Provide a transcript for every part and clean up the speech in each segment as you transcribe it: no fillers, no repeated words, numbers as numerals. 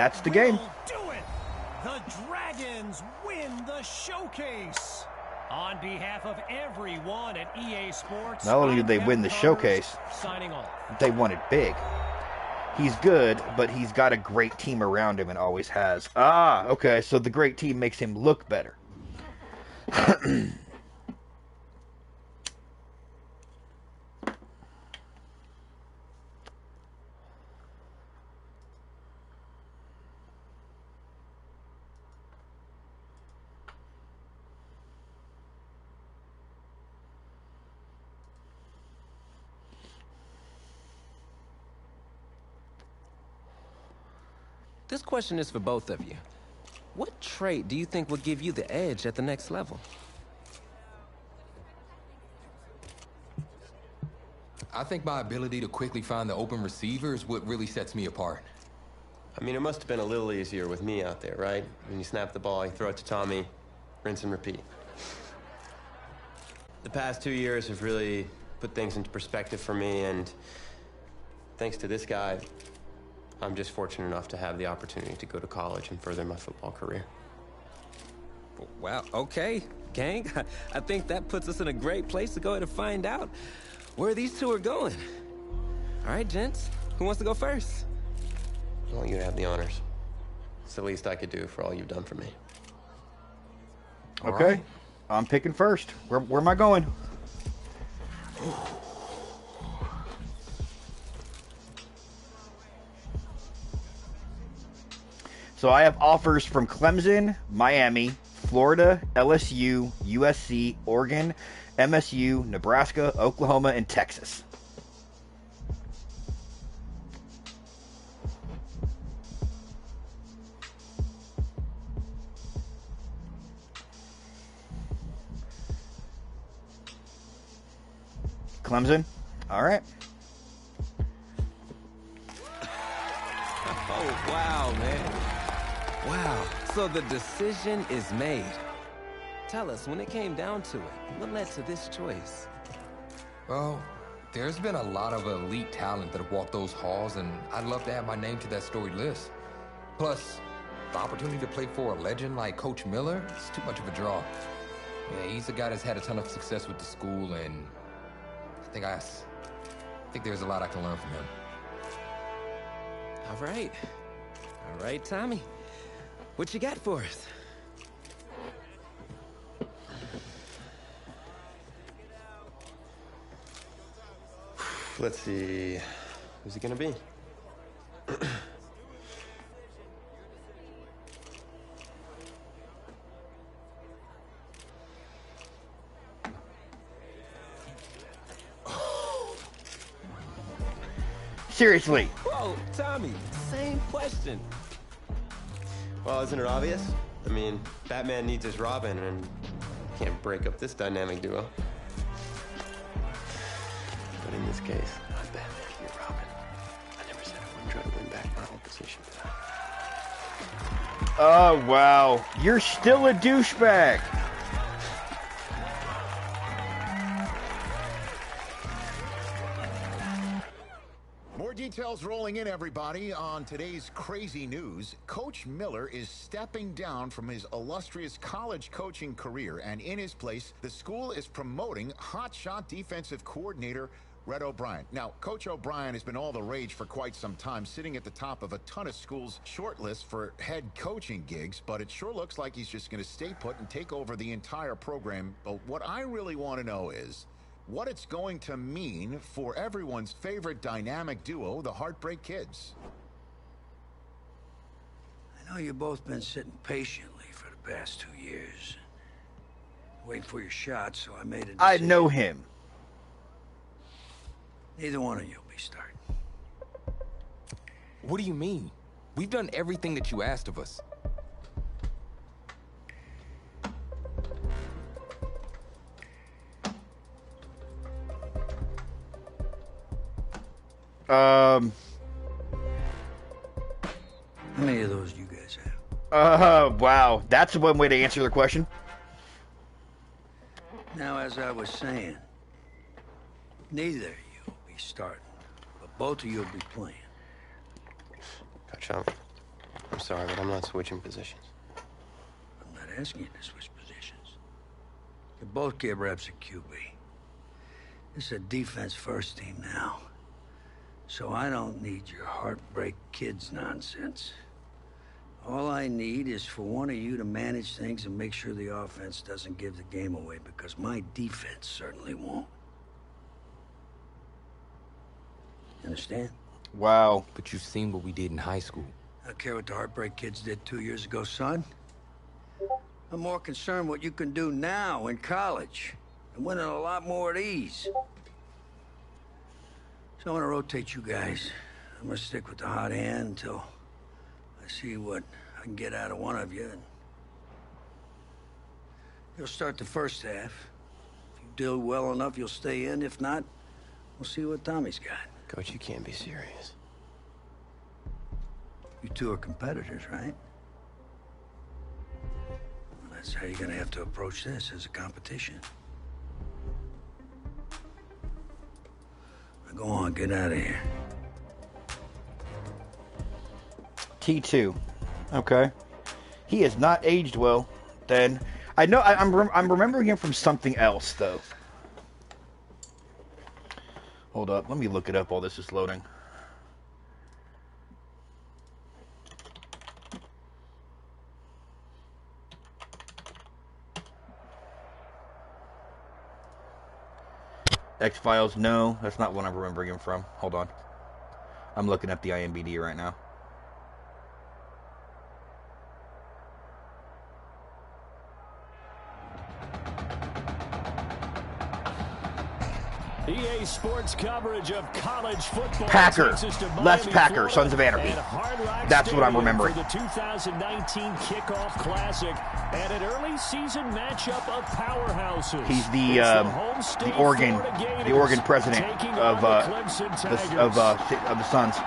that's the game. Do it. The Dragons win the showcase. On behalf of everyone at EA Sports, not only did they win the showcase, signing off. They won it big. He's good, but he's got a great team around him and always has. Ah, okay, so the great team makes him look better. This question is for both of you. What trait do you think will give you the edge at the next level? I think my ability to quickly find the open receiver is what really sets me apart. I mean, it must have been a little easier with me out there, right? When you snap the ball, you throw it to Tommy, rinse and repeat. The past 2 years have really put things into perspective for me, and thanks to this guy, I'm just fortunate enough to have the opportunity to go to college and further my football career. Well, okay, gang. I think that puts us in a great place to go ahead and find out where these two are going. All right, gents, who wants to go first? I want you to have the honors. It's the least I could do for all you've done for me. Okay, right. I'm picking first. Where am I going? So I have offers from Clemson, Miami, Florida, LSU, USC, Oregon, MSU, Nebraska, Oklahoma, and Texas. Clemson? All right. Oh, wow, man. Wow, so the decision is made. Tell us, when it came down to it, what led to this choice? Well, there's been a lot of elite talent that have walked those halls, and I'd love to add my name to that storied list. Plus, the opportunity to play for a legend like Coach Miller is too much of a draw. Yeah, he's a guy that's had a ton of success with the school, and I think there's a lot I can learn from him. All right, Tommy. What you got for us? Let's see. Who's it gonna be? Seriously. Whoa, Tommy, same question. Well, isn't it obvious? I mean, Batman needs his Robin, and can't break up this dynamic duo. But in this case, I'm Batman, you're Robin. I never said I wouldn't try to win back my own position, but Oh, wow. You're still a douchebag. More details rolling in, everybody. On today's crazy news, Coach Miller is stepping down from his illustrious college coaching career, and in his place, the school is promoting hotshot defensive coordinator Red O'Brien. Now, Coach O'Brien has been all the rage for quite some time, sitting at the top of a ton of schools' shortlists for head coaching gigs, but it sure looks like he's just going to stay put and take over the entire program. But what I really want to know is what it's going to mean for everyone's favorite dynamic duo, the Heartbreak Kids. I know you've both been sitting patiently for the past 2 years, waiting for your shot, so I made a decision. I know him. Neither one of you will be starting. What do you mean? We've done everything that you asked of us. How many of those do you guys have? Wow. That's one way to answer the question. Now, as I was saying, neither of you will be starting, but both of you will be playing. Coach, I'm sorry, but I'm not switching positions. I'm not asking you to switch positions. You both get reps at QB. This is a defense-first team now. So I don't need your heartbreak kids nonsense. All I need is for one of you to manage things and make sure the offense doesn't give the game away, because my defense certainly won't. Understand? Wow. But you've seen what we did in high school. I don't care what the heartbreak kids did 2 years ago, son. I'm more concerned what you can do now in college and winning a lot more at ease. So I'm gonna rotate you guys. I'm gonna stick with the hot hand until I see what I can get out of one of you. And you'll start the first half. If you do well enough, you'll stay in. If not, we'll see what Tommy's got. Coach, you can't be serious. You two are competitors, right? Well, that's how you're gonna have to approach this, as a competition. Now go on, get out of here. T2. Okay. He has not aged well, then. I know, I'm remembering him from something else, though. Hold up, let me look it up while this is loading. X-Files, no, that's not what I'm remembering him from. Hold on. I'm looking up the IMDb right now. EA Sports coverage of college football. Packer. Les Packer, Sons of Anarchy. That's what I'm remembering. For the 2019 Kickoff Classic and an early season matchup of powerhouses. He's the Oregon president of the Suns.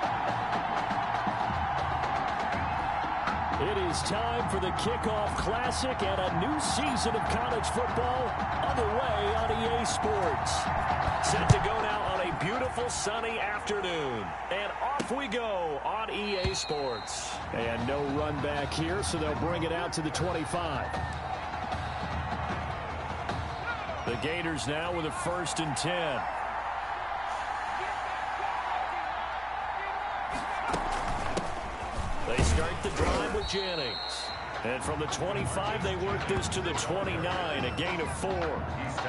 It is time for the Kickoff Classic and a new season of college football underway on EA Sports. Set to go now on a beautiful sunny afternoon. And off we go on EA Sports. And no run back here, so they'll bring it out to the 25. The Gators now with a 1st and 10. They start the drive with Jennings. And from the 25, they work this to the 29, a gain of 4.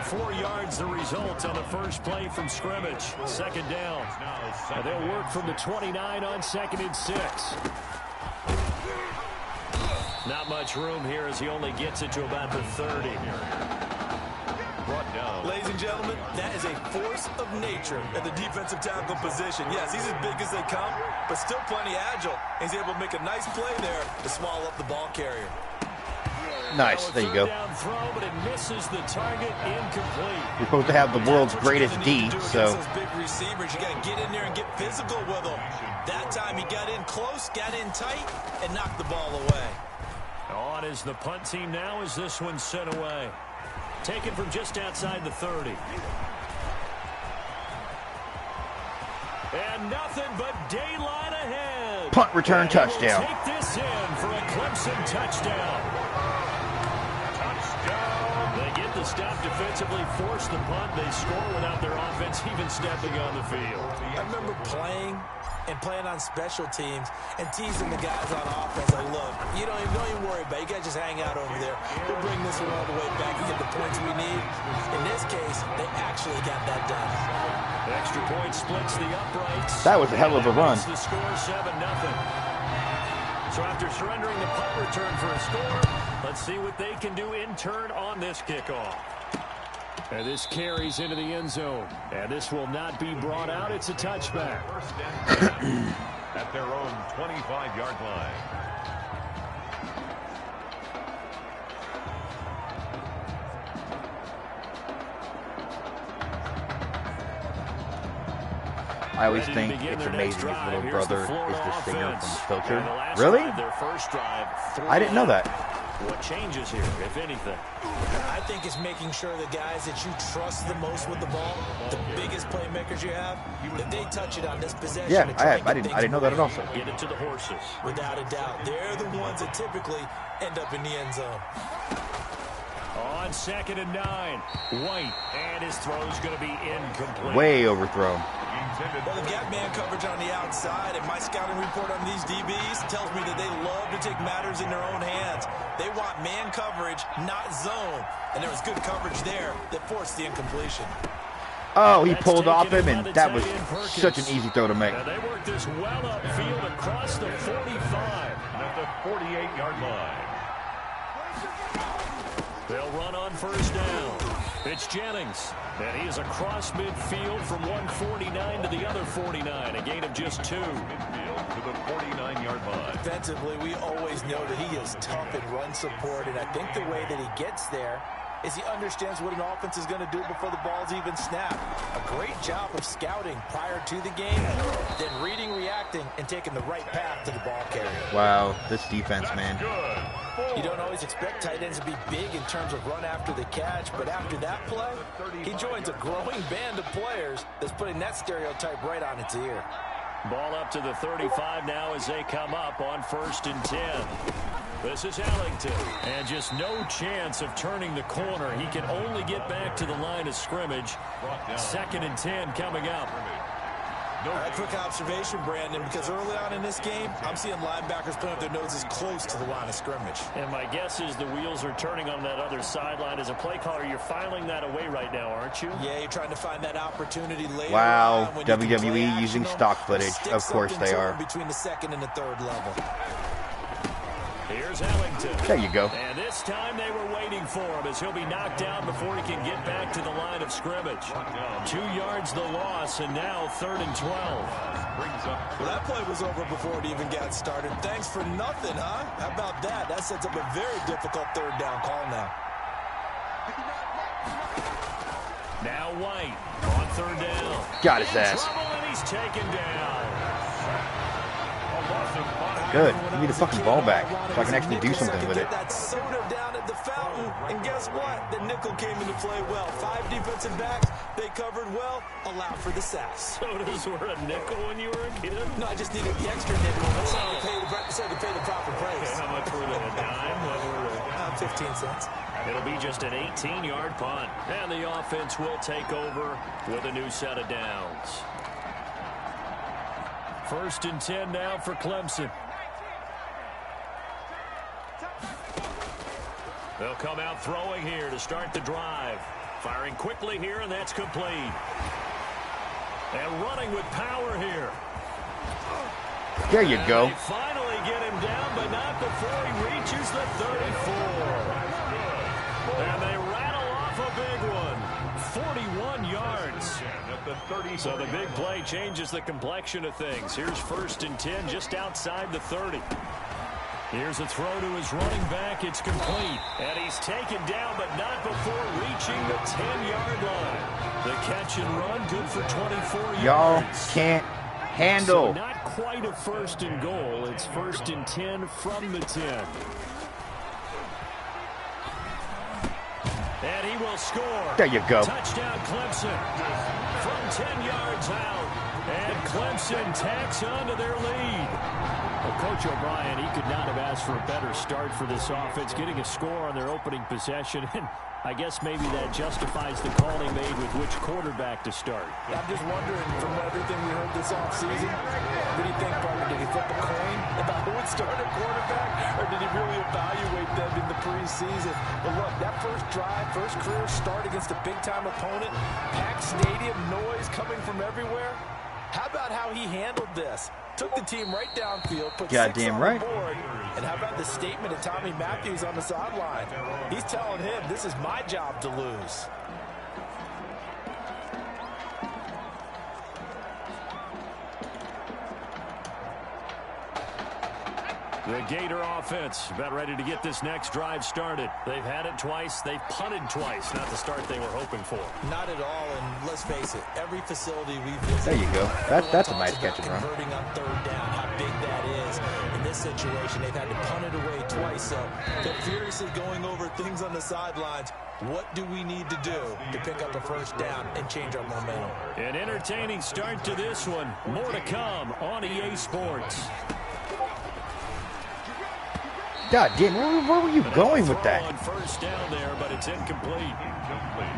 4 yards the result on the first play from scrimmage. 2nd down. And they'll work from the 29 on 2nd and 6. Not much room here as he only gets it to about the 30. Ladies and gentlemen, that is a force of nature at the defensive tackle position. Yes, he's as big as they come, but still plenty agile. He's able to make a nice play there to swallow up the ball carrier. Nice, there you go. Throw, but it misses the target, incomplete. You're supposed to have the world's greatest D, so. Those big receivers, you got to get in there and get physical with them. That time he got in close, got in tight, and knocked the ball away. On is the punt team now as this one's sent away. Taken from just outside the 30. And nothing but daylight ahead. Punt return touchdown. Take this in for a Clemson touchdown. They get the stop defensively, force the punt. They score without their offense even stepping on the field. I remember playing on special teams and teasing the guys on offense. Like, look, don't even worry about it. You guys just hang out over there. We'll bring this one all the way back and get the points we need. In this case, they actually got that done. The extra point splits the uprights. That was a hell of a run. The score 7-0. So after surrendering the punt return for a score, let's see what they can do in turn on this kickoff. And this carries into the end zone. And this will not be brought out. It's a touchback. At their own 25-yard line. I always think it's amazing his little brother is the singer from Filter. Really? I didn't know that. What changes here, if anything? I think it's making sure the guys that you trust the most with the ball, the biggest playmakers you have, if they touch it on this possession. Yeah, I didn't know that at all. So. Get it to the horses. Without a doubt. They're the ones that typically end up in the end zone. On 2nd and 9, White, and his throw's going to be incomplete. Way overthrown. Well, they've got man coverage on the outside, and my scouting report on these DBs tells me that they love to take matters in their own hands. They want man coverage, not zone. And there was good coverage there that forced the incompletion. Oh, he pulled off him, and that was such an easy throw to make. Now they work this well upfield across the 45. At the 48-yard line. They'll run on 1st down. It's Jennings, and he is across midfield from 149 to the other 49, a gain of just 2. Midfield to the 49-yard line. Defensively, we always know that he is tough in run support, and I think the way that he gets there is he understands what an offense is going to do before the ball's even snapped. A great job of scouting prior to the game, then reading, reacting, and taking the right path to the ball carrier. Wow, this defense, man. You don't always expect tight ends to be big in terms of run after the catch, but after that play, he joins a growing band of players that's putting that stereotype right on its ear. Ball up to the 35 now as they come up on 1st and 10. This is Ellington, and just no chance of turning the corner. He can only get back to the line of scrimmage. 2nd and 10 coming up. A quick observation, Brandon, because early on in this game, I'm seeing linebackers putting up their noses close to the line of scrimmage. And my guess is the wheels are turning on that other sideline. As a play caller, you're filing that away right now, aren't you? Yeah, you're trying to find that opportunity later. Wow, WWE using stock footage. Of course they are. Between the 2nd and the 3rd level. Here's Ellington. There you go. And this time they were waiting for him as he'll be knocked down before he can get back to the line of scrimmage. 2 yards the loss, and now 3rd and 12. Well, that play was over before it even got started. Thanks for nothing, huh? How about that? That sets up a very difficult 3rd down call now. Now White on 3rd down. Got his ass. Trouble, and he's taken down. Good. Give me the fucking ball back so I can actually do something with it. That soda down at the fountain, and guess what? The nickel came into play well. 5 defensive backs, they covered well, allowed for the sacks. Sodas were a nickel when you were a kid? No, I just needed the extra nickel. That's how to pay the proper price. Okay, how much were they? A dime? What were they? 15 cents. It'll be just an 18-yard punt, and the offense will take over with a new set of downs. 1st and 10 now for Clemson. They'll come out throwing here to start the drive. Firing quickly here, and that's complete. And running with power here. There you go. They finally get him down, but not before he reaches the 34. And they rattle off a big one. 41 yards. So the big play changes the complexion of things. Here's 1st and 10 just outside the 30. Here's a throw to his running back. It's complete. And he's taken down, but not before reaching the 10-yard line. The catch and run good for 24 yards. Y'all can't handle. So not quite a 1st and goal. It's 1st and 10 from the 10. And he will score. There you go. Touchdown Clemson from 10 yards out. And Clemson tacks on to their lead. Well, Coach O'Brien, he could not have asked for a better start for this offense, getting a score on their opening possession. And I guess maybe that justifies the call he made with which quarterback to start. I'm just wondering, from everything we heard this offseason, what do you think, Parker? Did he flip a coin about who would start at quarterback, or did he really evaluate them in the preseason? But look, that first drive, first career start against a big-time opponent, packed stadium, noise coming from everywhere. How about how he handled this? Took the team right downfield, put 6 on the board, and how about the statement of Tommy Matthews on the sideline? He's telling him, this is my job to lose. The Gator offense about ready to get this next drive started. They've had it twice. They've punted twice. Not the start they were hoping for. Not at all, and let's face it, every facility we visit... There you go. That's a nice catch and run. Converting on third down, how big that is. In this situation, they've had to punt it away twice, so they're furiously going over things on the sidelines. What do we need to do to pick up a first down and change our momentum? An entertaining start to this one. More to come on EA Sports. God damn, where were you going with that? On first down there, but it's incomplete.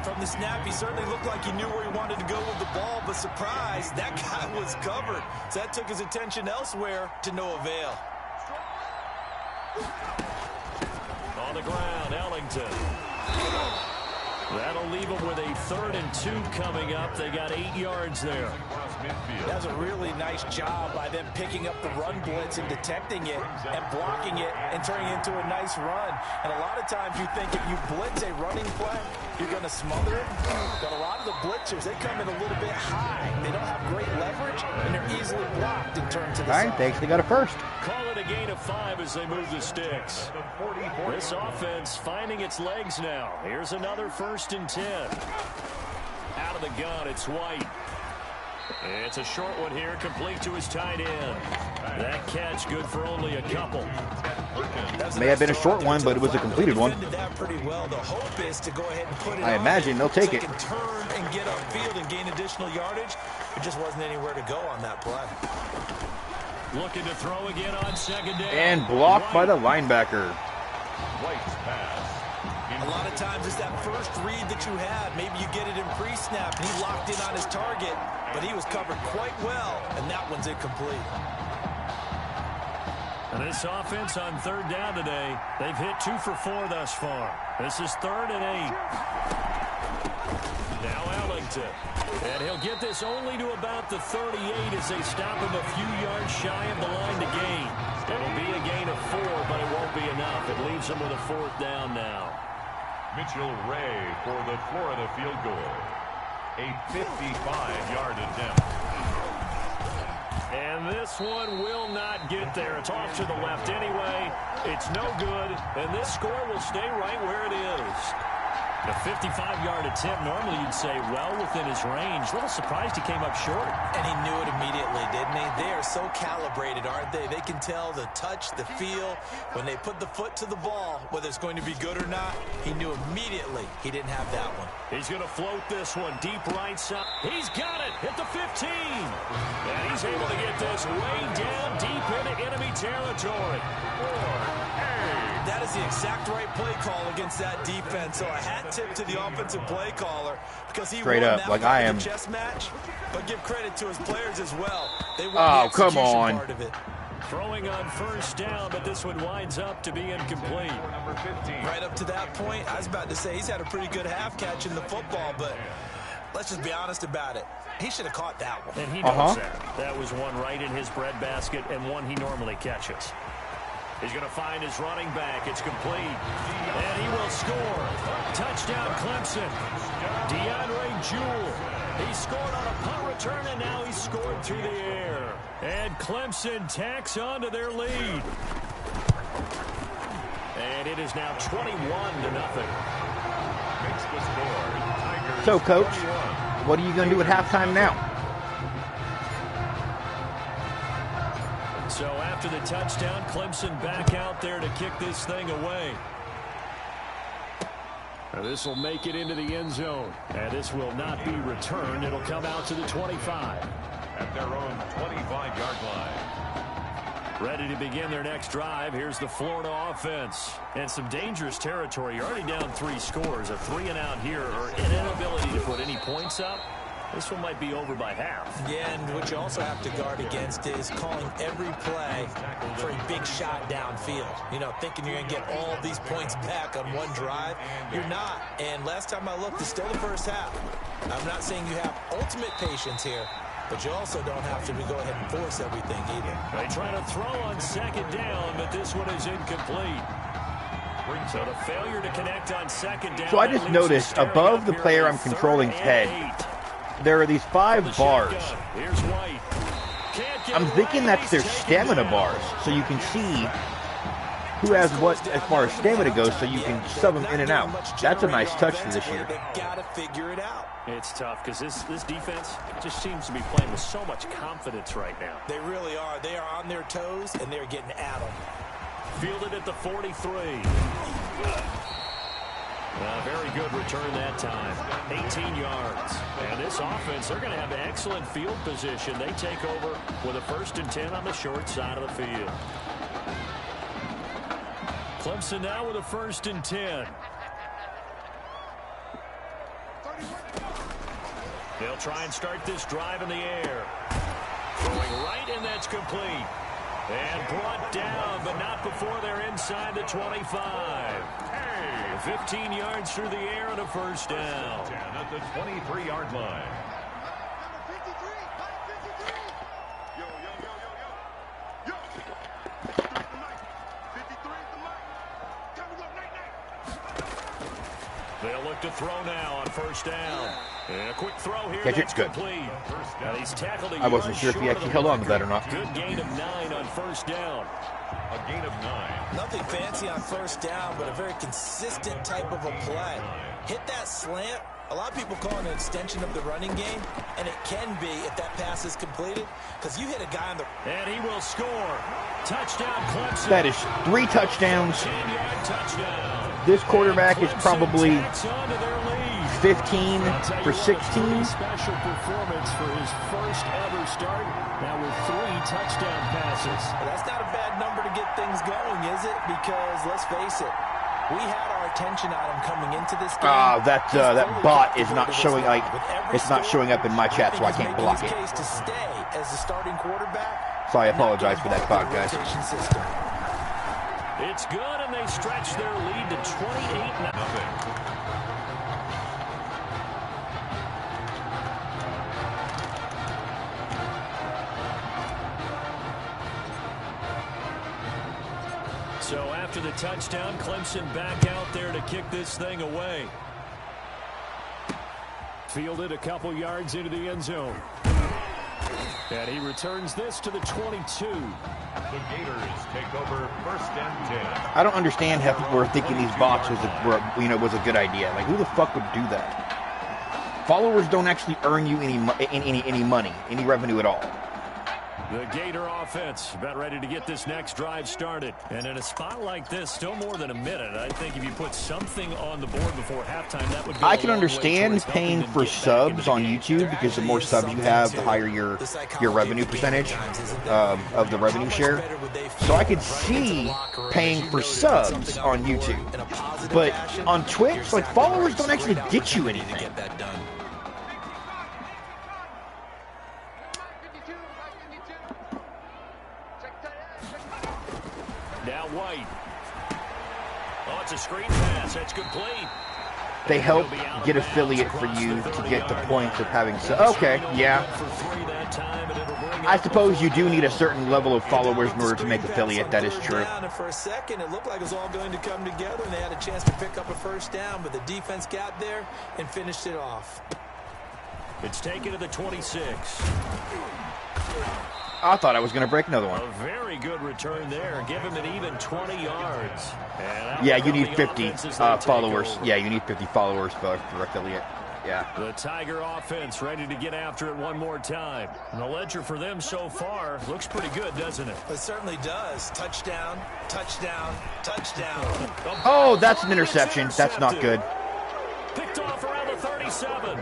From the snap, he certainly looked like he knew where he wanted to go with the ball, but surprise, that guy was covered. So that took his attention elsewhere to no avail. On the ground, Ellington. That'll leave them with a 3rd and 2 coming up. They got 8 yards there. That's a really nice job by them picking up the run blitz and detecting it and blocking it and turning it into a nice run. And a lot of times you think if you blitz a running play, you're going to smother it. But a lot of the blitzers, they come in a little bit high. They don't have great leverage, and they're easily blocked and turned to the side. Thanks, they got a first. Call it a gain of 5 as they move the sticks. This offense finding its legs now. Here's another 1st and 10. Out of the gun, it's White. It's a short one here, complete to his tight end. That catch good for only a couple. May have been a short one, but it was a completed one. I imagine they'll take it. Turn and get upfield and gain additional yardage. It just wasn't anywhere to go on that play. Looking to throw again on 2nd down. And blocked by the linebacker. White's pass. A lot of times it's that first read that you have. Maybe you get it in pre-snap, and he locked in on his target, but he was covered quite well, and that one's incomplete. And this offense on 3rd down today, they've hit 2 for 4 thus far. This is 3rd and 8. Now Ellington. And he'll get this only to about the 38 as they stop him a few yards shy of the line to gain. It'll be a gain of 4, but it won't be enough. It leaves them with a 4th down now. Mitchell Ray for the Florida field goal. A 55-yard attempt. And this one will not get there. It's off to the left anyway. It's no good, and this score will stay right where it is. A 55-yard attempt, normally you'd say well within his range. A little surprised he came up short. And he knew it immediately, didn't he? They are so calibrated, aren't they? They can tell the touch, the feel. When they put the foot to the ball, whether it's going to be good or not, he knew immediately he didn't have that one. He's going to float this one deep right side. He's got it at the 15. And he's able to get this way down deep into enemy territory. That is the exact right play call against that defense. So a hat tip to the offensive play caller because he straight won up that like I am. chess match. But give credit to his players as well. They won Oh, the come execution on. part of it. Throwing on 1st down, but this one winds up to be incomplete. Right up to that point, I was about to say he's had a pretty good half catching the football, but let's just be honest about it. He should have caught that one. And he knows that. That was one right in his breadbasket and one he normally catches. He's going to find his running back. It's complete. And he will score. Touchdown, Clemson. DeAndre Jewell. He scored on a punt return, and now he's scored through the air. And Clemson tacks on to their lead. And it is now 21-0. Makes the score. Tigers So, Coach, 21. what are you going to do at halftime now? So after the touchdown, Clemson back out there to kick this thing away. Now this will make it into the end zone. And this will not be returned. It'll come out to the 25. At their own 25-yard line. Ready to begin their next drive. Here's the Florida offense. And some dangerous territory. You're already down 3 scores. A 3-and-out here or an inability to put any points up. This one might be over by half. Yeah, and what you also have to guard against is calling every play for a big shot downfield. You know, thinking you're going to get all these points back on one drive. You're not. And last time I looked, it's still the first half. I'm not saying you have ultimate patience here, but you also don't have to go ahead and force everything either. They try to throw on 2nd down, but this one is incomplete. So the failure to connect on 2nd down. So I just noticed above the player I'm controlling's head, there are these 5 bars. I'm thinking that's their stamina bars. So you can see who has what as far as stamina goes, so you can sub them in and out. That's a nice touch for this year. They've got to figure it out. It's tough because this defense just seems to be playing with so much confidence right now. They really are. They are on their toes, and they're getting at them. Fielded at the 43. A very good return that time. 18 yards. And this offense, they're going to have excellent field position. They take over with a 1st and 10 on the short side of the field. Clemson now with a 1st and 10. They'll try and start this drive in the air. Going right, and that's complete. And brought down, but not before they're inside the 25. 15 yards through the air and a 1st down. At the 23-yard line. They'll look to throw now on 1st down. And a quick throw here. Catch it's good. He's tackled I wasn't sure if he actually held on to that or not. Good gain of 9 on 1st down. A gain of 9. Nothing fancy on 1st down, but a very consistent type of a play. Hit that slant. A lot of people call it an extension of the running game, and it can be if that pass is completed, because you hit a guy on the... And he will score. Touchdown, Clemson. That is 3 touchdowns. 10-yard touchdown. This quarterback is probably 15 for 16. Special performance for his first ever start. Now with 3 touchdown passes. Well, that's not a bad number to get things going, is it? Because let's face it, we had our attention on him coming into this game. That bot is not showing, like, it's not showing up in my chat, so I can't block it. To stay as the starting quarterback. So I apologize for that bot, guys. It's good, and they stretch their lead to 28-0. So after the touchdown, Clemson back out there to kick this thing away. Fielded a couple yards into the end zone. And he returns this to the 22. The Gators take over 1st and 10. I don't understand how people are thinking these bots was a good idea. Like, who the fuck would do that? Followers don't actually earn you any money, any revenue at all. The Gator offense about ready to get this next drive started. And in a spot like this, still more than a minute. I think if you put something on the board before halftime, that would go I can understand paying for subs on YouTube, because the more subs you have, the higher your revenue percentage of the revenue share. So I could see paying for subs on YouTube. But on Twitch, like, followers don't actually get you anything. Now White. Oh, it's a screen pass. That's complete. They help get affiliate for you to get the points of having... Okay, yeah. I suppose you do need a certain level of followers in order to make affiliate. That is true. And for a second, it looked like it was all going to come together, and they had a chance to pick up a 1st down, but the defense got there and finished it off. It's taken to the 26. I thought I was going to break another one. A very good return there. Give him an even 20 yards. Yeah, you need 50 followers. Yeah, you need 50 followers for affiliate. Yeah. The Tiger offense ready to get after it one more time. And the ledger for them so far looks pretty good, doesn't it? It certainly does. Touchdown, touchdown, touchdown. Oh, that's an interception. That's not good. Picked off around the 37.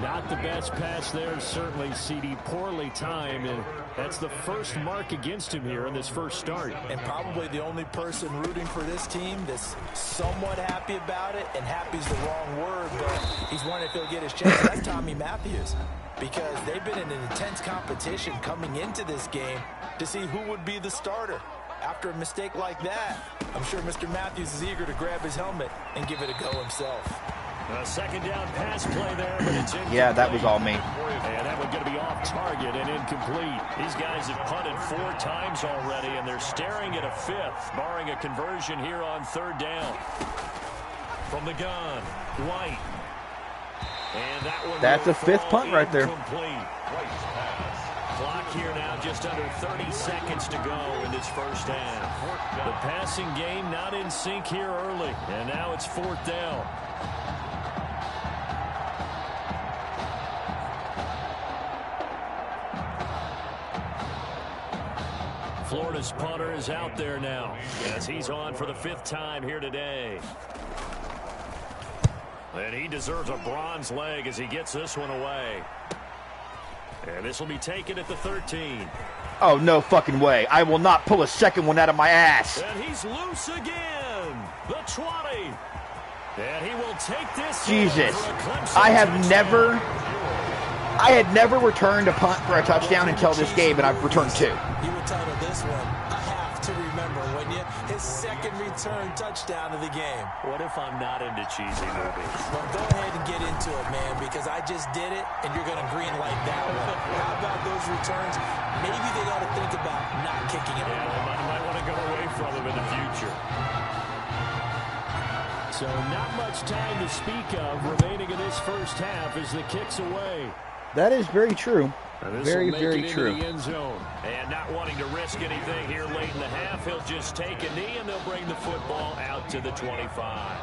Not the best pass there, certainly, CD. Poorly timed, and that's the first mark against him here in this first start. And probably the only person rooting for this team that's somewhat happy about it, and happy's the wrong word, but he's wondering if he'll get his chance. That's Tommy Matthews, because they've been in an intense competition coming into this game to see who would be the starter. After a mistake like that, I'm sure Mr. Matthews is eager to grab his helmet and give it a go himself. A 2nd down pass play there, but it's incomplete. Yeah, that was all me. And that one going to be off target and incomplete. These guys have punted 4 times already, and they're staring at a 5th, barring a conversion here on 3rd down. From the gun, White. And that one That's a 5th punt right there. Clock here now, just under 30 seconds to go in this first half. The passing game not in sync here early, and now it's 4th down. Florida's punter is out there now as he's on for the 5th time here today. And he deserves a bronze leg as he gets this one away. And this will be taken at the 13. Oh, no fucking way. I will not pull a second one out of my ass. And he's loose again. The 20. And he will take this. Jesus. I had never returned a punt for a touchdown until this game, and I've returned 2. You would title this one a half to remember, wouldn't you? His second return touchdown of the game. What if I'm not into cheesy movies? Well, go ahead and get into it, man, because I just did it, and you're going to green light that one. How about those returns? Maybe they got to think about not kicking it. Yeah, they might want to go away from him in the future. So not much time to speak of remaining in this first half as the kick's away. That is very true. Very, very true. The end zone. And not wanting to risk anything here late in the half, he'll just take a knee and they'll bring the football out to the 25.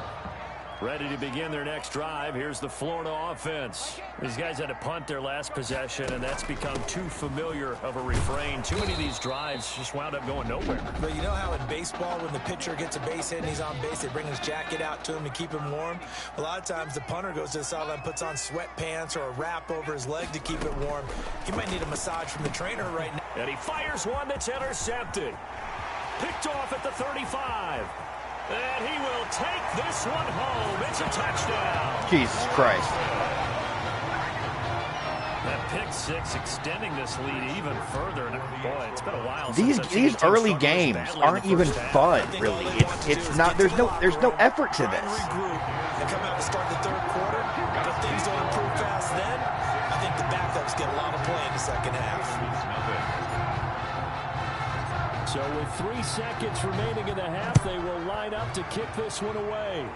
Ready to begin their next drive. Here's the Florida offense. These guys had to punt their last possession, and that's become too familiar of a refrain. Too many of these drives just wound up going nowhere. But you know how in baseball, when the pitcher gets a base hit and he's on base, they bring his jacket out to him to keep him warm? A lot of times the punter goes to the sideline, puts on sweatpants or a wrap over his leg to keep it warm. He might need a massage from the trainer right now. And he fires one that's intercepted. Picked off at the 35. And he will take this one home. It's a touchdown. Jesus Christ. That pick six extending this lead even further. And boy, it's been a while. These early games aren't even fun, really. It's not. There's no effort to this. And come out to start the 3rd quarter. But if things don't improve fast then, I think the backups get a lot of play in the second half. So with 3 seconds remaining in the half, they will line up to kick this one away.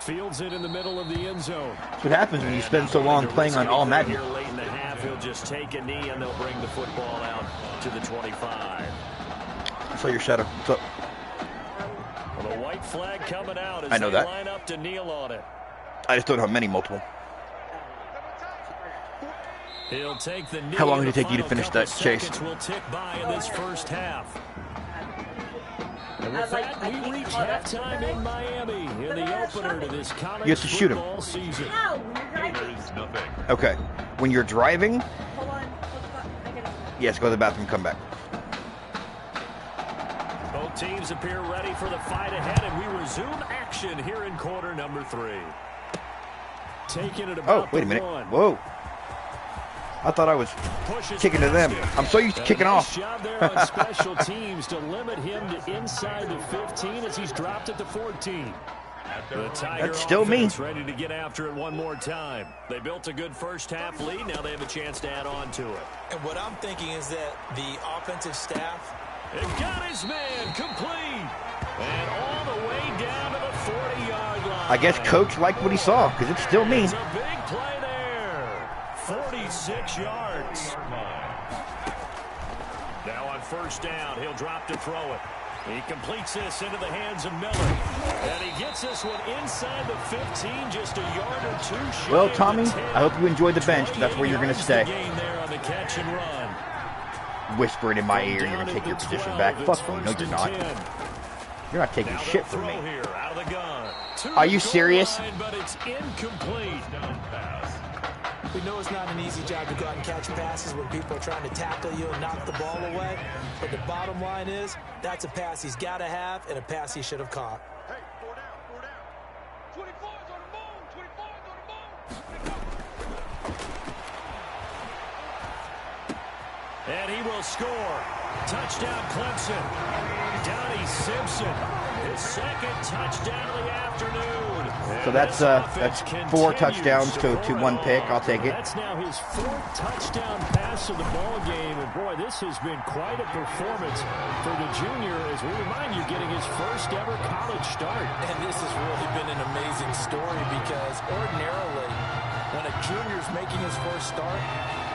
Fields it in the middle of the end zone. That's what happens when you spend so long playing on all Madden. Here late in the half, he'll just take a knee and they'll bring the football out to the 25. I saw your shadow. What's up? Well, the white flag coming out as I know they that. line up to kneel on it. I just don't know how many multiple. He'll take the knee. How long did it take you to finish that chase? Will tick by in this first half. And with that, we reach halftime in Miami in the opener to this college You have to shoot him. football season. Okay. When you're driving, yes, go to the bathroom, come back. Both teams appear ready for the fight ahead, and we resume action here in quarter number 3. Taking it about Oh, wait a minute. 1. Whoa. I thought I was kicking to them. I'm so used to kicking off. Job there on special teams to limit him to inside the 15 as he's dropped at the 14. The Tiger That's still me. Ready to get after it one more time. They built a good first half lead. Now they have a chance to add on to it. And what I'm thinking is that the offensive staff, it got his man complete. And all the way down to the 40-yard line. I guess Coach liked what he saw, because it's still me. It's a big play there. 46 yards. Now on first down, he'll drop to throw it. He completes this into the hands of Miller. And he gets this one inside the 15, just a yard or 2 short. Well, Tommy, I hope you enjoyed the bench. That's where you're going to stay. There on the catch and run. Whispering in my ear, you're going to take your position back. Fuck you. No, you're not. You're not taking shit from me. Are you serious? But it's incomplete. we know it's not an easy job to go out and catch passes when people are trying to tackle you and knock the ball away. But the bottom line is, that's a pass he's got to have and a pass he should have caught. Hey, 4 down. 24's on the move. 24's on the move. And he will score. Touchdown, Clemson. Donnie Simpson, his second touchdown of the afternoon. So that's 4 touchdowns to 1 pick. I'll take it. That's now his 4th touchdown pass of the ball game. And boy, this has been quite a performance for the junior, as we remind you, getting his first ever college start. And this has really been an amazing story because ordinarily, when a junior's making his first start,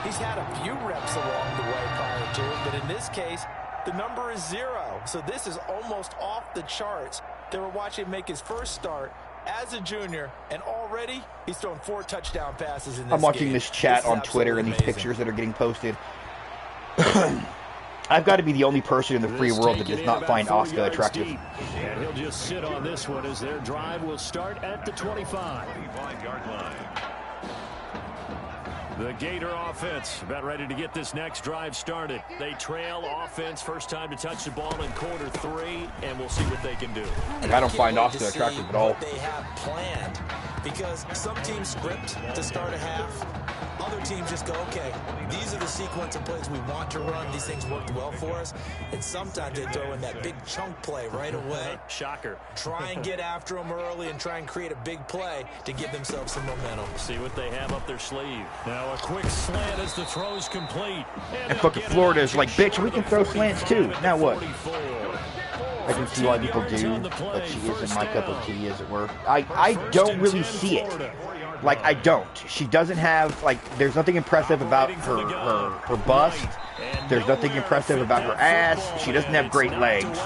he's had a few reps along the way prior to, but in this case, the number is 0. So this is almost off the charts. They were watching him make his first start as a junior, and already he's thrown 4 touchdown passes in this I'm watching game. this chat on Twitter and these pictures that are getting posted. I've got to be the only person in the free world that does not find Oscar attractive. And he'll just sit on this one as their drive will start at the 25. 25-yard line. The Gator offense about ready to get this next drive started. They trail offense, first time to touch the ball in quarter 3, and we'll see what they can do. I don't find Oscar attractive at all. What they have planned, because some teams script to start a half. Other teams just go, okay, these are the sequence of plays we want to run. These things worked well for us. And sometimes they throw in that big chunk play right away. Shocker. Try and get after them early and try and create a big play to give themselves some momentum. See what they have up their sleeve. Now a quick slant as the throw's complete. And fucking Florida is like, bitch, we can throw slants too. Now what? I can see why people do, but she isn't my cup of tea, as it were. I don't really see it. Like, I don't. She doesn't have, like, there's nothing impressive about her bust. There's nothing impressive about her ass. She doesn't have great legs.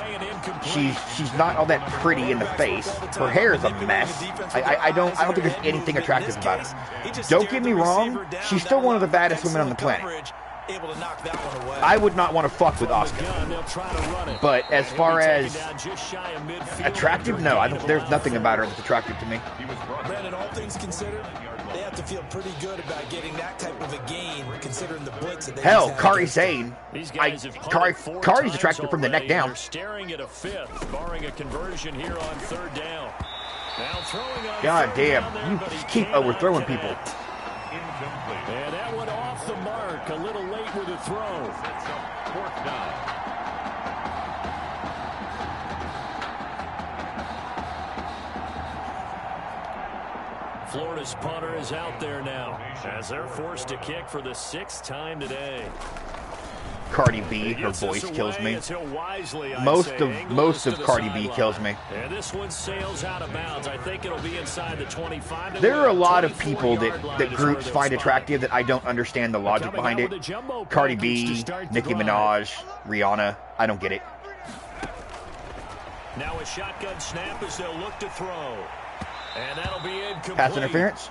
She's not all that pretty in the face. Her hair is a mess. I don't think there's anything attractive about her. Don't get me wrong, she's still one of the baddest women on the planet. I would not want to fuck with Oscar. But as far as attractive, no, there's nothing about her that's attractive to me. Brandon, all things considered, they have to feel pretty good about getting that type of a gain, considering the blitz that they hell, Kari Sane. Kari's attractive from the neck down. They're staring at a 5th, barring a conversion here on 3rd down. Now throwing on God damn, you keep overthrowing people. And that one off the mark, a little late with a throw. 4th down. Florida's punter is out there now as they're forced to kick for the 6th time today. Cardi B, her voice kills me. Most of Cardi B kills me. And this one sails out of bounds. I think it'll be inside the 25. There are a lot of people that groups find attractive that I don't understand the logic behind it. Cardi B, Nicki Minaj, Rihanna. I don't get it. Now a shotgun snap as they'll look to throw. And that'll be incomplete. Pass interference?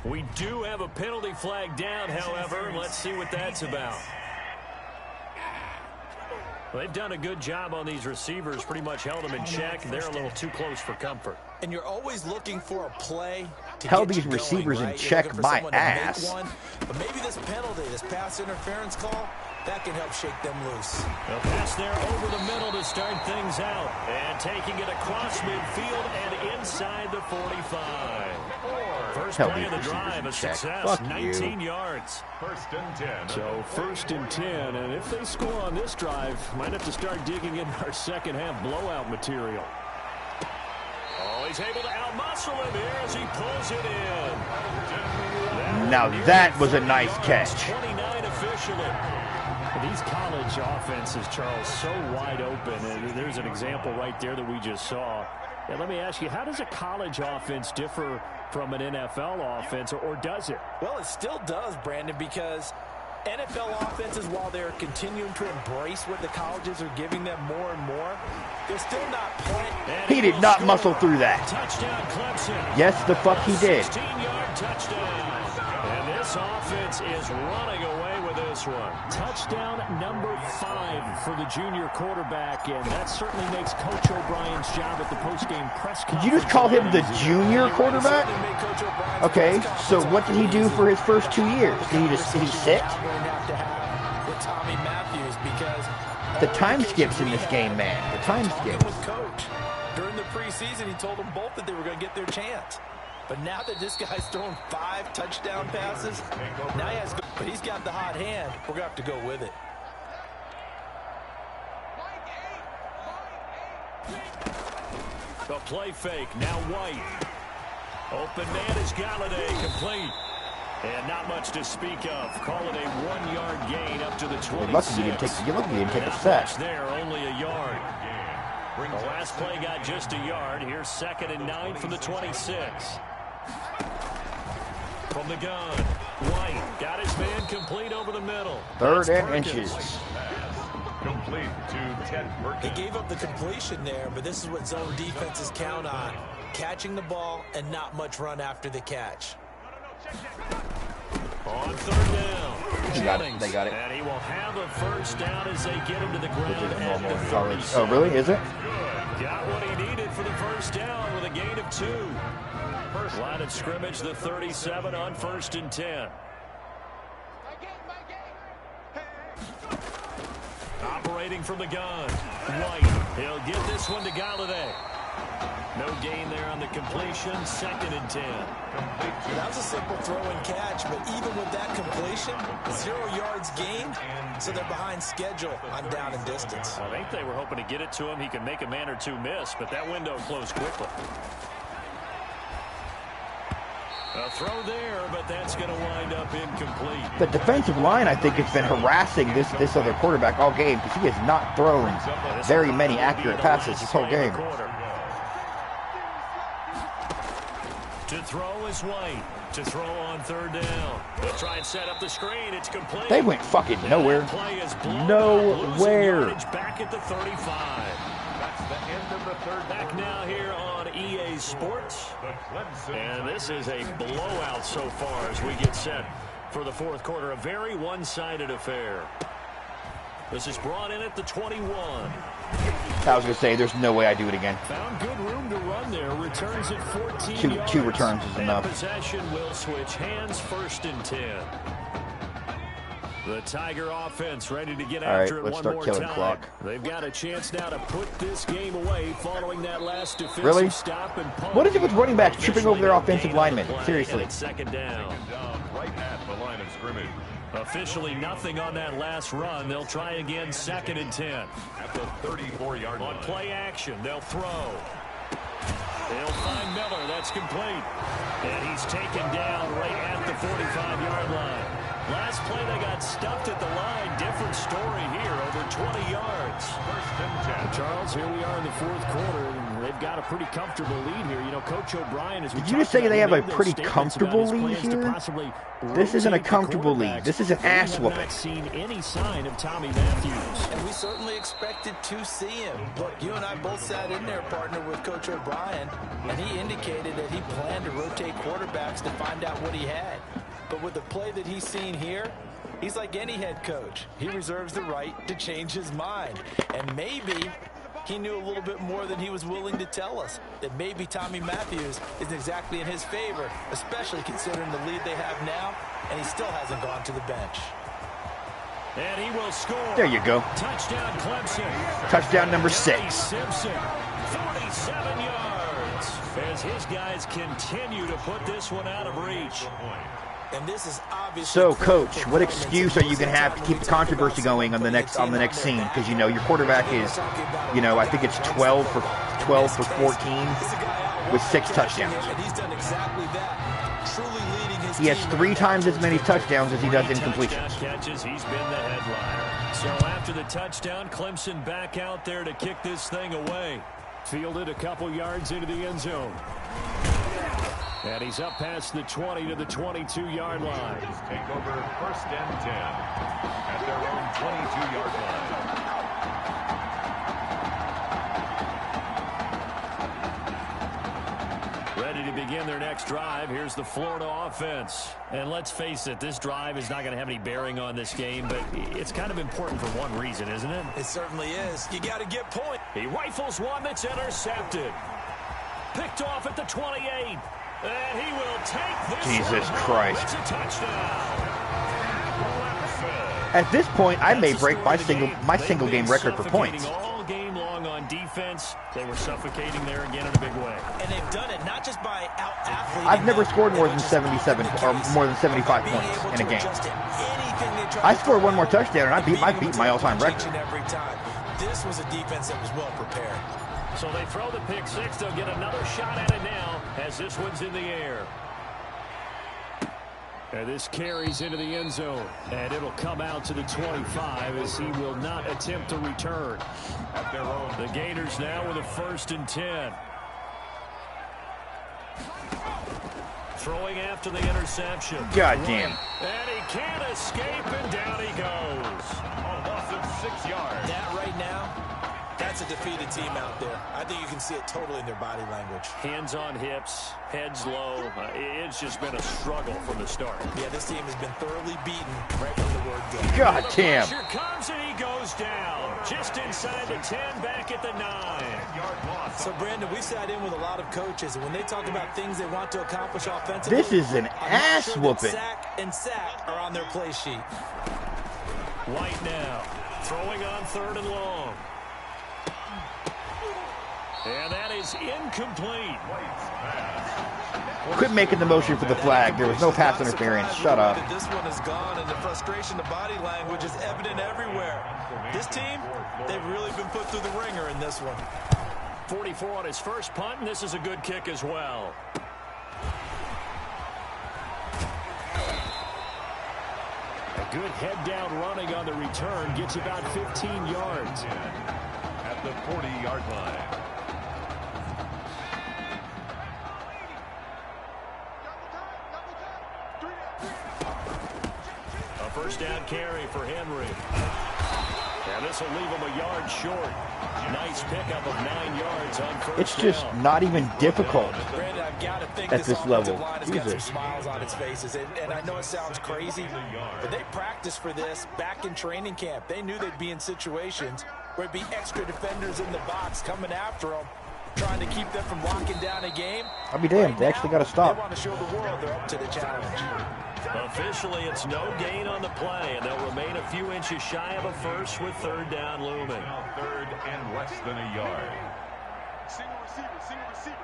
We do have a penalty flag down, however. Let's see what that's about. Well, they've done a good job on these receivers, pretty much held them in check. They're a little too close for comfort. And you're always looking for a play to held get these you receivers going, in right? check my ass. But maybe this penalty, this pass interference call, that can help shake them loose. A pass there over the middle to start things out. And taking it across midfield and inside the 45. First play of the drive, a success, 19 yards. 1st and 10. So 1st and 10, and if they score on this drive, might have to start digging in our second half blowout material. Oh, he's able to outmuscle him here as he pulls it in. Now that was a nice catch. 29 officially. These college offenses, Charles, so wide open, and there's an example right there that we just saw. And let me ask you, how does a college offense differ from an NFL offense, or does it? Well, it still does, Brandon, because NFL offenses, while they're continuing to embrace what the colleges are giving them more and more, they're still not playing. He did not muscle through that. Touchdown, Clemson. Yes, the fuck he did. 16-yard touchdown. And this offense is running away with this one. Touchdown number 5 for the junior quarterback, and that certainly makes Coach O'Brien's job at the postgame press conference. Did you just call him the junior quarterback? Okay, so what did he do for his first 2 years? Did he sit? The time skips in this game, man. The time skips. During the preseason, he told them both that they were going to get their chance. But now that this guy's thrown 5 touchdown passes, now he's got the hot hand. We're going to have to go with it. The play fake, now White. Open man is Galladay, complete. And not much to speak of. Call it a 1-yard gain up to the 26. You're lucky you didn't take a set. There, only a yard. The last play got just a yard. Here's 2nd and 9 from the 26. from the gun. White got his man complete over the middle. Third and inches. Complete to Ted Perkins. He gave up the completion there, but this is what zone defenses count on. Catching the ball and not much run after the catch. On third down. He got it. They got it. And he will have a first down as they get him to the ground at the 30. Oh, really? Is it? Got what he needed for the first down with a gain of 2. First line of scrimmage, the 37 on 1st and 10. Operating from the gun. White. He'll get this one to Galladay. No gain there on the completion. 2nd and 10. That was a simple throw and catch, but even with that completion, 0 yards gained, so they're behind schedule on down and distance. I think they were hoping to get it to him. He could make a man or two miss, but that window closed quickly. A throw there, but that's going to wind up incomplete. The defensive line, I think, has been harassing this other quarterback all game because he has not thrown very many accurate passes this whole game. To throw is White. To throw on 3rd down. They'll try and set up the screen. It's complete. They went fucking nowhere. Nowhere. Back at the 35. That's the end of the third. Back now here on EA Sports. And this is a blowout so far as we get set for the 4th quarter. A very one-sided affair. This is brought in at the 21. I was going to say, there's no way I do it again. Found good room to run there. Returns at 14 yards. Two returns is enough. And possession will switch hands. 1st and 10. The Tiger offense ready to get after it one more time. Clock. They've got a chance now to put this game away following that last defensive stop and punt. What is it with running backs tripping over their offensive linemen? Seriously. 2nd down. Right at the line of scrimmage. Officially nothing on that last run. They'll try again 2nd and 10. At the 34-yard line. On play action, they'll throw. They'll find Miller. That's complete. And he's taken down right at the 45-yard line. Last play, they got stuffed at the line. Different story here, over 20 yards. 1st and 10. Charles, here we are in the 4th quarter, and they've got a pretty comfortable lead here. You know, Coach O'Brien is... Did you just say they have a pretty comfortable lead here? This isn't a comfortable lead. This is an ass whooping. Not seen any sign of Tommy Matthews. And we certainly expected to see him. Look, you and I both sat in there, partner, with Coach O'Brien, and he indicated that he planned to rotate quarterbacks to find out what he had. But with the play that he's seen here, he's like any head coach. He reserves the right to change his mind. And maybe he knew a little bit more than he was willing to tell us. That maybe Tommy Matthews isn't exactly in his favor, especially considering the lead they have now, and he still hasn't gone to the bench. And he will score. There you go. Touchdown Clemson. Touchdown number 6. Simpson, 47 yards. As his guys continue to put this one out of reach. And this is obviously so, Coach, what excuse are you going to have to keep the controversy going on the next scene? Because, you know, your quarterback is, you know, I think it's 12 for 14 with 6 touchdowns. And he's done exactly that, truly leading his He has 3 times as many touchdowns as he does incompletions. Catches, he's been the headliner. So after the touchdown, Clemson back out there to kick this thing away. Fielded a couple yards into the end zone. And he's up past the 20 to the 22-yard line. Take over 1st and 10 at their own 22-yard line. Ready to begin their next drive. Here's the Florida offense. And let's face it, this drive is not going to have any bearing on this game, but it's kind of important for one reason, isn't it? It certainly is. You got to get points. He rifles one that's intercepted. Picked off at the 28. And he will take this. Jesus Christ. It's a touchdown. At this point, I may break my single game record for points. All game long on defense. They were suffocating there again in a big way. And they've done it not just by out-athleting. I've never scored more than 77 or more than 75 points in a game. I scored one more touchdown and I beat my all-time record. Every time. This was a defense that was well prepared. So they throw the pick 6. They'll get another shot at it now as this one's in the air. And this carries into the end zone. And it'll come out to the 25 as he will not attempt to return. At their own. The Gators now with a 1st and 10. Throwing after the interception. God damn. And he can't escape, and down he goes. A loss of 6 yards. That right now, that's a defeated team out there. I think you can see it totally in their body language. Hands on hips, heads low. It's just been a struggle from the start. Yeah, this team has been thoroughly beaten right from the word go. God damn. Here comes, and he goes down. Just inside the 10, back at the 9. So, Brandon, we sat in with a lot of coaches, and when they talk about things they want to accomplish offensively, This is an ass whooping. Sack and sack are on their play sheet. White now, throwing on 3rd and long. And that is incomplete. Quit making the motion for the flag. There was no pass interference. Shut up. This one is gone, and the frustration, the body language is evident everywhere. This team, they've really been put through the ringer in this one. 44 on his first punt, and this is a good kick as well. A good head-down running on the return gets about 15 yards. At the 40-yard line. A first down carry for Henry. And this will leave him a yard short. Nice pickup of 9 yards on first It's just down. not even difficult Brandon, I've got to think at this level. line has got some Jesus. smiles on its faces, and I know it sounds crazy, but they practiced for this back in training camp. They knew they'd be in situations where it'd be extra defenders in the box coming after them, trying to keep them from locking down a game. I'll be damned. They actually got to They stop. want to show the world they're up to the challenge. Officially, it's no gain on the play, and they'll remain a few inches shy of a first with 3rd down looming. Now 3rd and less than a yard. Single receiver.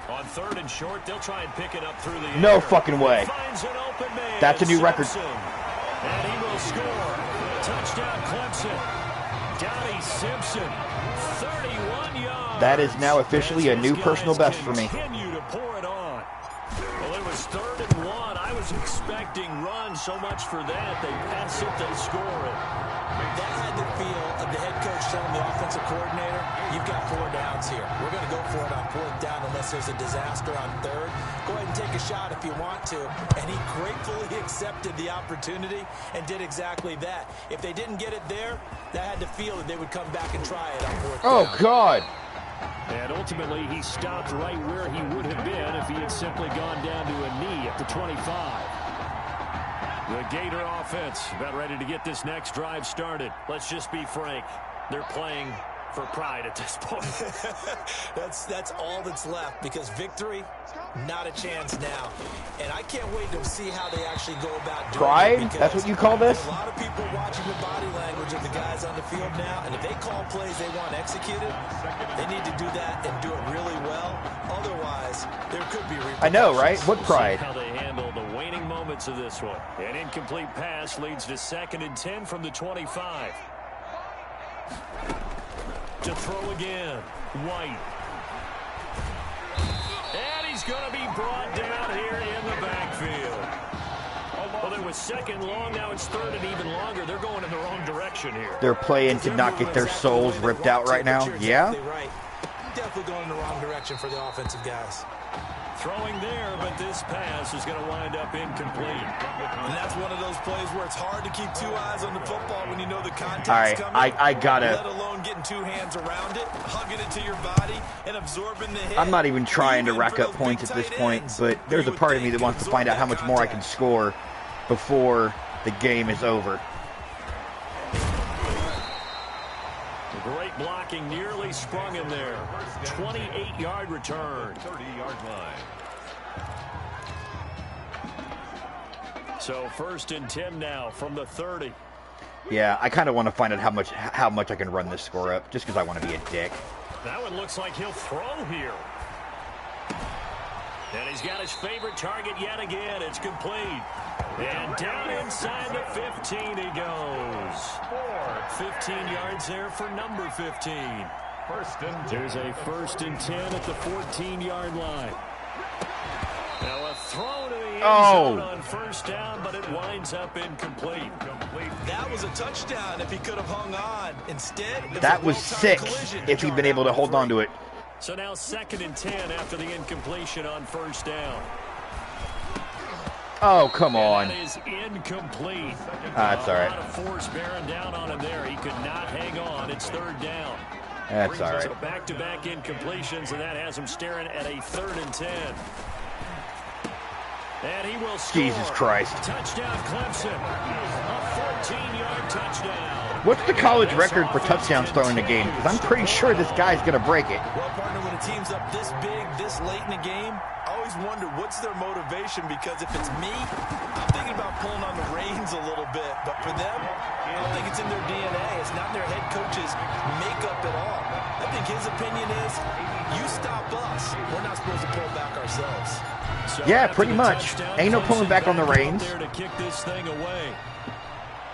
On 3rd and short, they'll try and pick it up through the No air. fucking way. Finds an open man. That's a new record. Simpson. And he will score. Touchdown, Clemson. Donnie Simpson, 31 yards. That is now officially a new personal best for me. Continue to pour it on. Well, it was 3rd and 1. I was expecting run so much for that. They pass it, they score it. That had the feel of the head coach telling the offensive coordinator, you've got 4 downs here. We're going to go for it on 4th down unless there's a disaster on 3rd. Go ahead and take a shot if you want to. And he gratefully accepted the opportunity and did exactly that. If they didn't get it there, that had the feel that they would come back and try it on 4th down. Oh, God. And ultimately, he stopped right where he would have been if he had simply gone down to a knee at the 25. The Gator offense about ready to get this next drive started. Let's just be frank. They're playing for pride at this point. That's all that's left, because victory, not a chance now. And I can't wait to see how they actually go about doing Pride? it. That's what you call this? A lot of people watching the body language of the guys on the field now, and if they call plays they want executed, they need to do that and do it really well. Otherwise, there could be repercussions. I know, right? What pride? How they handle the waning moments of this one. An incomplete pass leads to 2nd and 10 from the 25. To throw again, White. And he's going to be brought down here in the backfield. Well, there was 2nd long, now it's 3rd and even longer. They're going in the wrong direction here. They're playing to not get their souls ripped out right now. Yeah? Right. Definitely going in the wrong direction for the offensive guys. Throwing there, but this pass is going to wind up incomplete. And that's one of those plays where it's hard to keep 2 eyes on the football when you know the contact's All right, coming. I gotta. Let alone getting 2 hands around it, hugging it to your body, and absorbing the hit. I'm not even trying to rack up points at this point, but there's a part of me that wants to find out how much more I can score before the game is over. Great blocking, nearly sprung in there. 28-yard return. 30-yard line. So 1st and 10 now from the 30. Yeah, I kind of want to find out how much I can run this score up, just because I want to be a dick. That one looks like he'll throw here. And he's got his favorite target yet again. It's complete. And down inside the 15 he goes. 15 yards there for number 15. 1st and 10. There's a 1st and 10 at the 14-yard line. Now a throw to the end zone on 1st down, but it winds up incomplete. That was a touchdown if he could have hung on. Instead, That was 6 if he'd been able to hold on to it. So now 2nd and 10 after the incompletion on first down. Oh, come on. That is incomplete. That's all A right. lot of force bearing down on him there. He could not hang on. It's 3rd down. That's all right. So back-to-back incompletions, and that has him staring at a 3rd and 10. And he will score. Jesus Christ. Touchdown, Clemson. A 14-yard touchdown. What's the college record for touchdowns thrown in a game? Because I'm pretty sure this guy's going to break it. Well, partner, when a team's up this big, this late in the game, I always wonder what's their motivation, because if it's me, I'm thinking about pulling on the reins a little bit. But for them, I don't think it's in their DNA. It's not their head coach's makeup at all. I think his opinion is, you stop us, we're not supposed to pull back ourselves. So Yeah, pretty much. Ain't no pulling back on the reins. There to kick this thing away.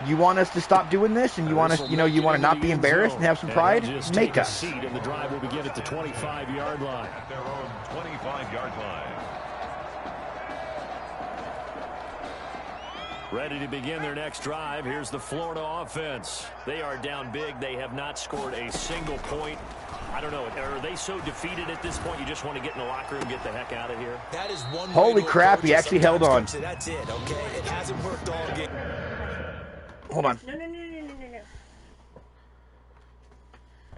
You want us to stop doing this, and you want us, you want to not be embarrassed and have some pride? Make us. Seat, and the drive will begin at the 25-yard line. At their own 25-yard line. Ready to begin their next drive. Here's the Florida offense. They are down big. They have not scored a single point. I don't know. Are they so defeated at this point you just want to get in the locker room, get the heck out of here? That is one Holy crap, he actually held on. That's it, okay? It hasn't worked all game. Hold on. No.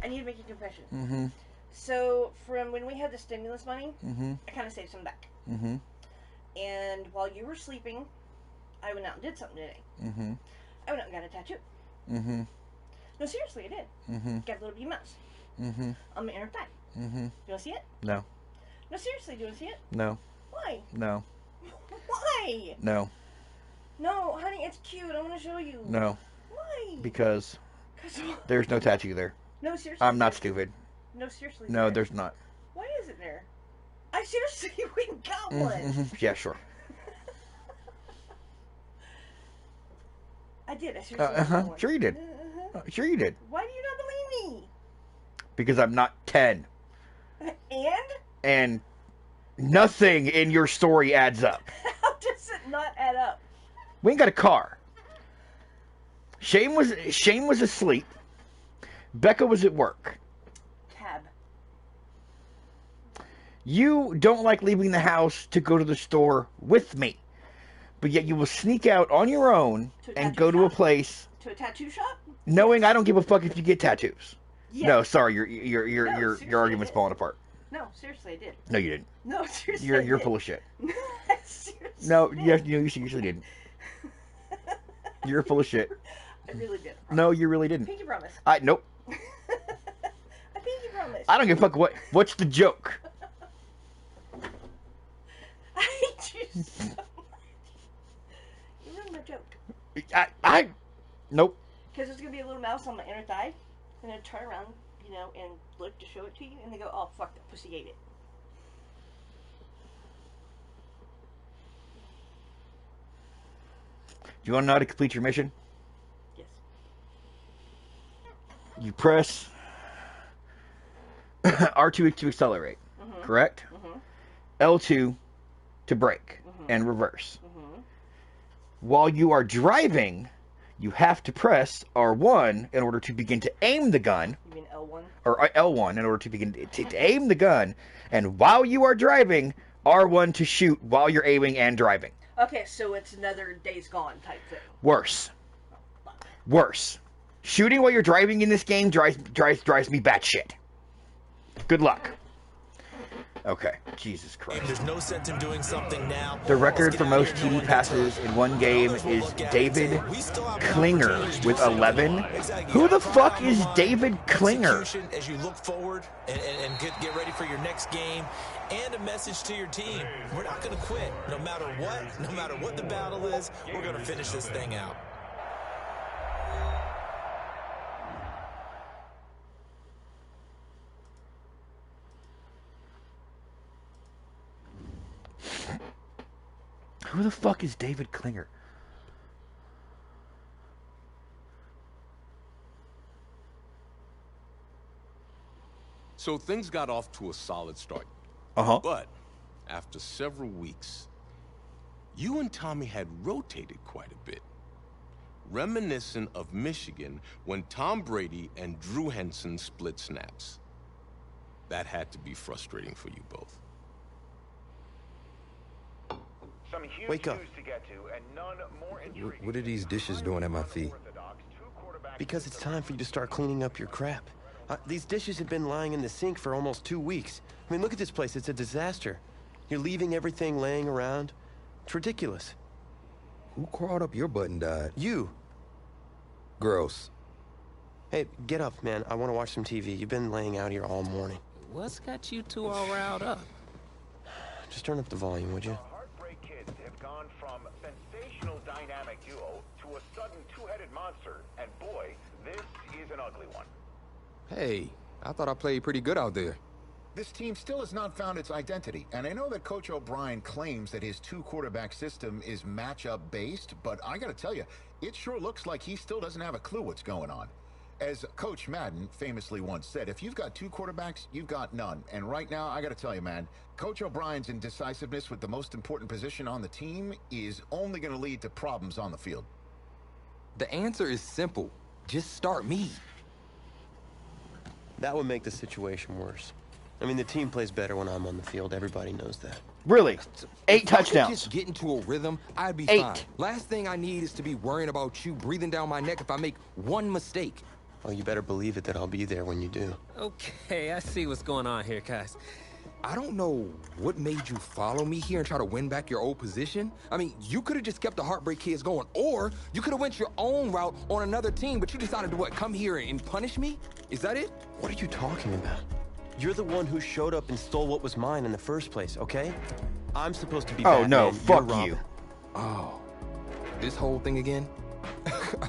I need to make a confession. Mm-hmm. So, from when we had the stimulus money, Mm-hmm. I kind of saved some back. Mm-hmm. And while you were sleeping, I went out and did something today. Mm-hmm. I went out and got a tattoo. Mm-hmm. No, seriously, I did. Mm-hmm. Got a little bee mouse Mm-hmm. on my inner thigh. Mm-hmm. You want to see it? No. No, seriously, do you want to see it? No. Why? No. Why? No. No, honey, it's cute. I want to show you. No. Why? Because 'Cause there's no tattoo there. No, seriously. I'm not stupid. No, seriously. No, there's not. Why is it there? I seriously, we got one. Mm-hmm. Yeah, sure. I did. I seriously got one. Sure you did. Sure you did. Why do you not believe me? Because I'm not 10. And? And nothing in your story adds up. How does it not add up? We ain't got a car. Shane was asleep. Becca was at work. Tab. You don't like leaving the house to go to the store with me. But yet you will sneak out on your own and go to a place To a tattoo shop? knowing I don't give a fuck if you get tattoos. Yeah. No, sorry, your seriously, argument's I did. falling apart. No, seriously, I did. No, you didn't. No, seriously, You're I full of shit. did. Seriously, No, I did. you seriously didn't. You're full of shit. I really did. No, you really didn't. Pinky promise. Nope. I pinky promise. I don't give a fuck what's the joke. I hate you so much. You ruined my joke. Nope. Because there's going to be a little mouse on my inner thigh. And then turn around, and look to show it to you. And they go, oh, fuck, that pussy ate it. Do you want to know how to complete your mission? Yes. You press R2 to accelerate, correct? L2 to brake and reverse. While you are driving, you have to press R1 in order to begin to aim the gun. You mean L1? Or L1 in order to begin to aim the gun. And while you are driving, R1 to shoot while you're aiming and driving. Okay, so it's another Days Gone type thing. Worse. Worse. Shooting while you're driving in this game drives me batshit. Good luck. Okay, Jesus Christ. There's no sense in doing something now. The record for most TD passes in one game is David Klinger with 11. Who the fuck is David Klinger? As you look forward and get ready for your next game, and a message to your team: we're not going to quit, no matter what the battle is. We're going to finish this thing out. Who the fuck is David Klinger? So things got off to a solid start. Uh-huh. But after several weeks, you and Tommy had rotated quite a bit. Reminiscent of Michigan when Tom Brady and Drew Henson split snaps. That had to be frustrating for you both. Some huge Wake up. news to get to, and none more intriguing. What are these dishes doing at my feet? Because it's time for you to start cleaning up your crap. These dishes have been lying in the sink for almost 2 weeks. I mean, look at this place. It's a disaster. You're leaving everything laying around. It's ridiculous. Who crawled up your butt and died? You. Gross. Hey, get up, man. I want to watch some TV. You've been laying out here all morning. What's got you two all riled up? Just turn up the volume, would you? Heartbreak Kids have gone from sensational dynamic duo to a sudden two-headed monster, and boy, this is an ugly one. Hey, I thought I played pretty good out there. This team still has not found its identity, and I know that Coach O'Brien claims that his two-quarterback system is matchup-based, but I gotta tell you, it sure looks like he still doesn't have a clue what's going on. As Coach Madden famously once said, if you've got two quarterbacks, you've got none. And right now, I gotta tell you, man, Coach O'Brien's indecisiveness with the most important position on the team is only gonna lead to problems on the field. The answer is simple. Just start me. That would make the situation worse. I mean, the team plays better when I'm on the field. Everybody knows that. Really? 8 If I could touchdowns. just get into a rhythm, I'd be 8. fine. Last thing I need is to be worrying about you breathing down my neck if I make one mistake. Oh, you better believe it that I'll be there when you do. Okay, I see what's going on here, guys. I don't know what made you follow me here and try to win back your old position. I mean, you could have just kept the Heartbreak Kids going, or you could have went your own route on another team, but you decided to, what, come here and punish me? Is that it? What are you talking about? You're the one who showed up and stole what was mine in the first place, okay? I'm supposed to be Oh, Batman, no, you're fuck Robin. you. Oh, this whole thing again?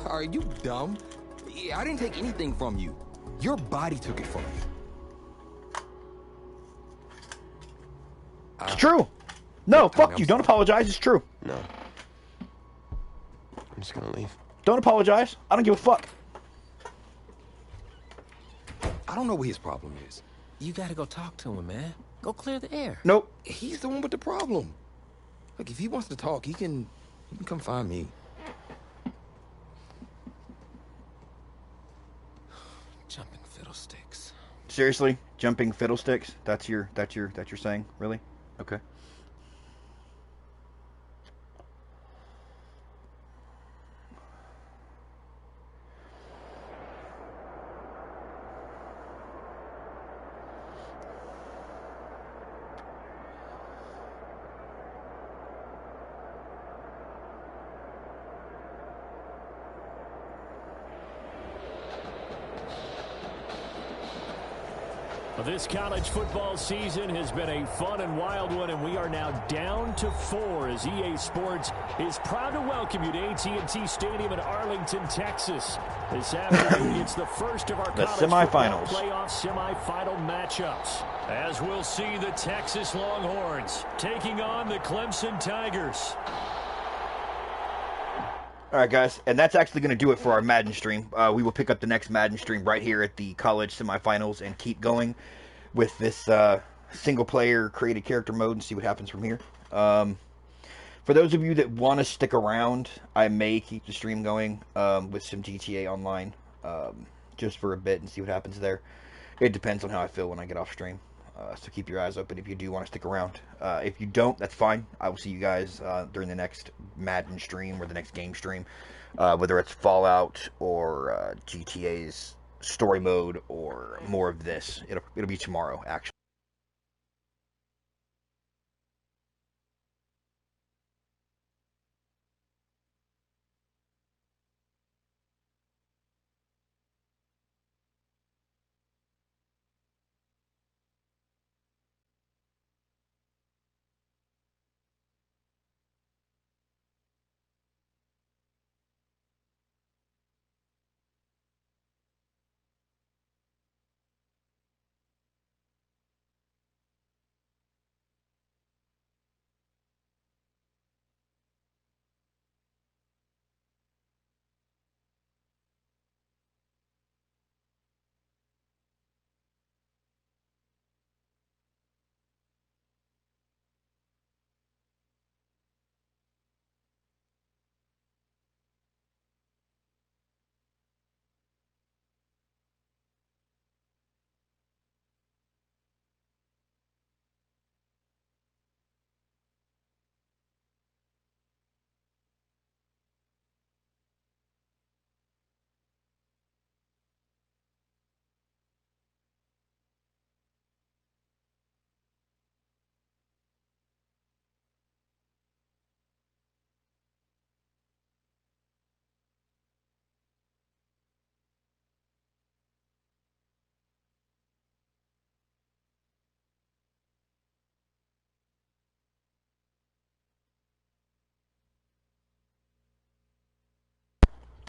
Are you dumb? I didn't take anything from you. Your body took it from me. It's true. No, fuck you. Don't apologize. It's true. No. I'm just gonna leave. Don't apologize. I don't give a fuck. I don't know what his problem is. You gotta go talk to him, man. Go clear the air. Nope. He's the one with the problem. Look, if he wants to talk, he can come find me. Jumping fiddlesticks. Seriously? Jumping fiddlesticks? That's your saying? Really? Okay. Well, this college football season has been a fun and wild one, and we are now down to 4 as EA Sports is proud to welcome you to AT&T Stadium in Arlington, Texas. This afternoon, it's the first of our The college football semifinals. playoff semifinal matchups, as we'll see the Texas Longhorns taking on the Clemson Tigers. All right, guys, and that's actually going to do it for our Madden stream. We will pick up the next Madden stream right here at the college semifinals and keep going with this single-player created character mode and see what happens from here. For those of you that want to stick around, I may keep the stream going with some GTA Online just for a bit and see what happens there. It depends on how I feel when I get off stream. So keep your eyes open if you do want to stick around. If you don't, that's fine. I will see you guys during the next Madden stream or the next game stream. Whether it's Fallout or GTA's story mode or more of this. It'll be tomorrow, actually.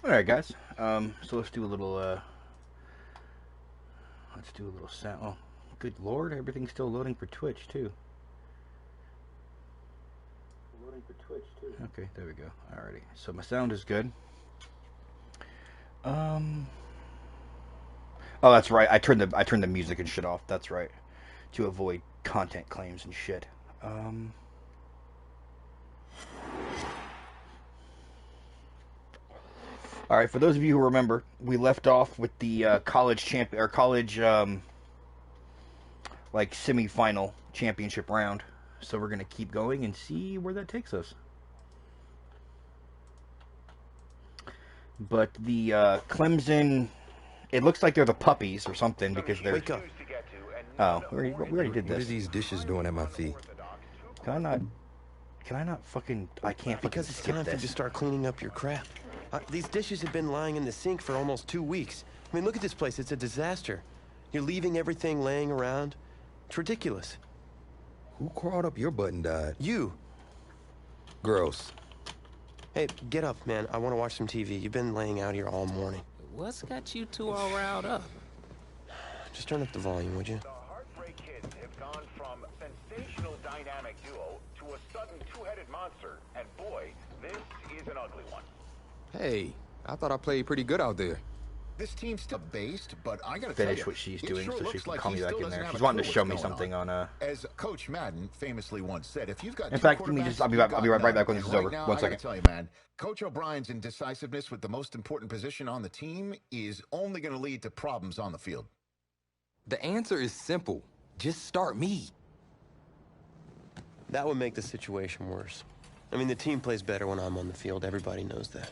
All right, guys. So let's do a little sound. Oh, good lord, everything's still loading for Twitch too. Okay, there we go. Alrighty. So my sound is good. Oh, that's right. I turned the music and shit off. That's right, to avoid content claims and shit. All right, for those of you who remember, we left off with the college like semi-final championship round. So we're gonna keep going and see where that takes us. But the Clemson, it looks like they're the puppies or something because they're. Wake up. Oh, we already did this. What are these dishes doing at my feet? Can I not fucking? I can't fucking Because it's skip time for you this. to start cleaning up your crap. These dishes have been lying in the sink for almost 2 weeks. I mean, look at this place. It's a disaster. You're leaving everything laying around. It's ridiculous. Who crawled up your butt and died? You. Gross. Hey, get up, man. I want to watch some TV. You've been laying out here all morning. What's got you two all riled up? Just turn up the volume, would you? The Heartbreak Kids have gone from sensational dynamic duo to a sudden two-headed monster. And boy, this is an ugly one. Hey, I thought I played pretty good out there. This team's still based, but I gotta tell you, Finish what she's it doing sure so she looks can like call he me back still in there. doesn't have She's a wanting to clue show what's me going something on. As Coach Madden famously once said, if you've got In two fact, let me quarterbacks, just. I'll be you've right got back when none. this is And over. right now, One I second. gotta tell you, man, Coach O'Brien's indecisiveness with the most important position on the team is only going to lead to problems on the field. The answer is simple. Just start me. That would make the situation worse. I mean, the team plays better when I'm on the field. Everybody knows that.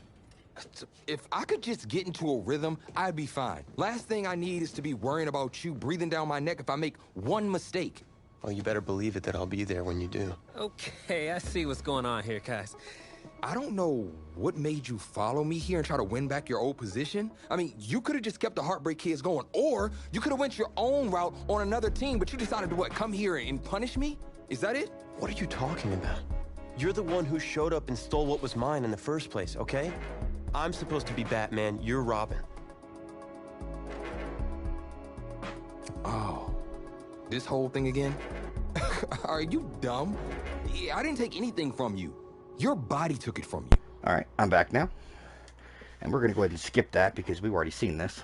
If I could just get into a rhythm, I'd be fine. Last thing I need is to be worrying about you breathing down my neck if I make one mistake. Oh, you better believe it that I'll be there when you do. Okay, I see what's going on here, guys. I don't know what made you follow me here and try to win back your old position. I mean, you could have just kept the Heartbreak Kids going, or you could have went your own route on another team, but you decided to what, come here and punish me? Is that it? What are you talking about? You're the one who showed up and stole what was mine in the first place, okay? I'm supposed to be Batman, you're Robin. Oh, this whole thing again? Are you dumb? I didn't take anything from you. Your body took it from you. All right, I'm back now, and we're gonna go ahead and skip that because we've already seen this.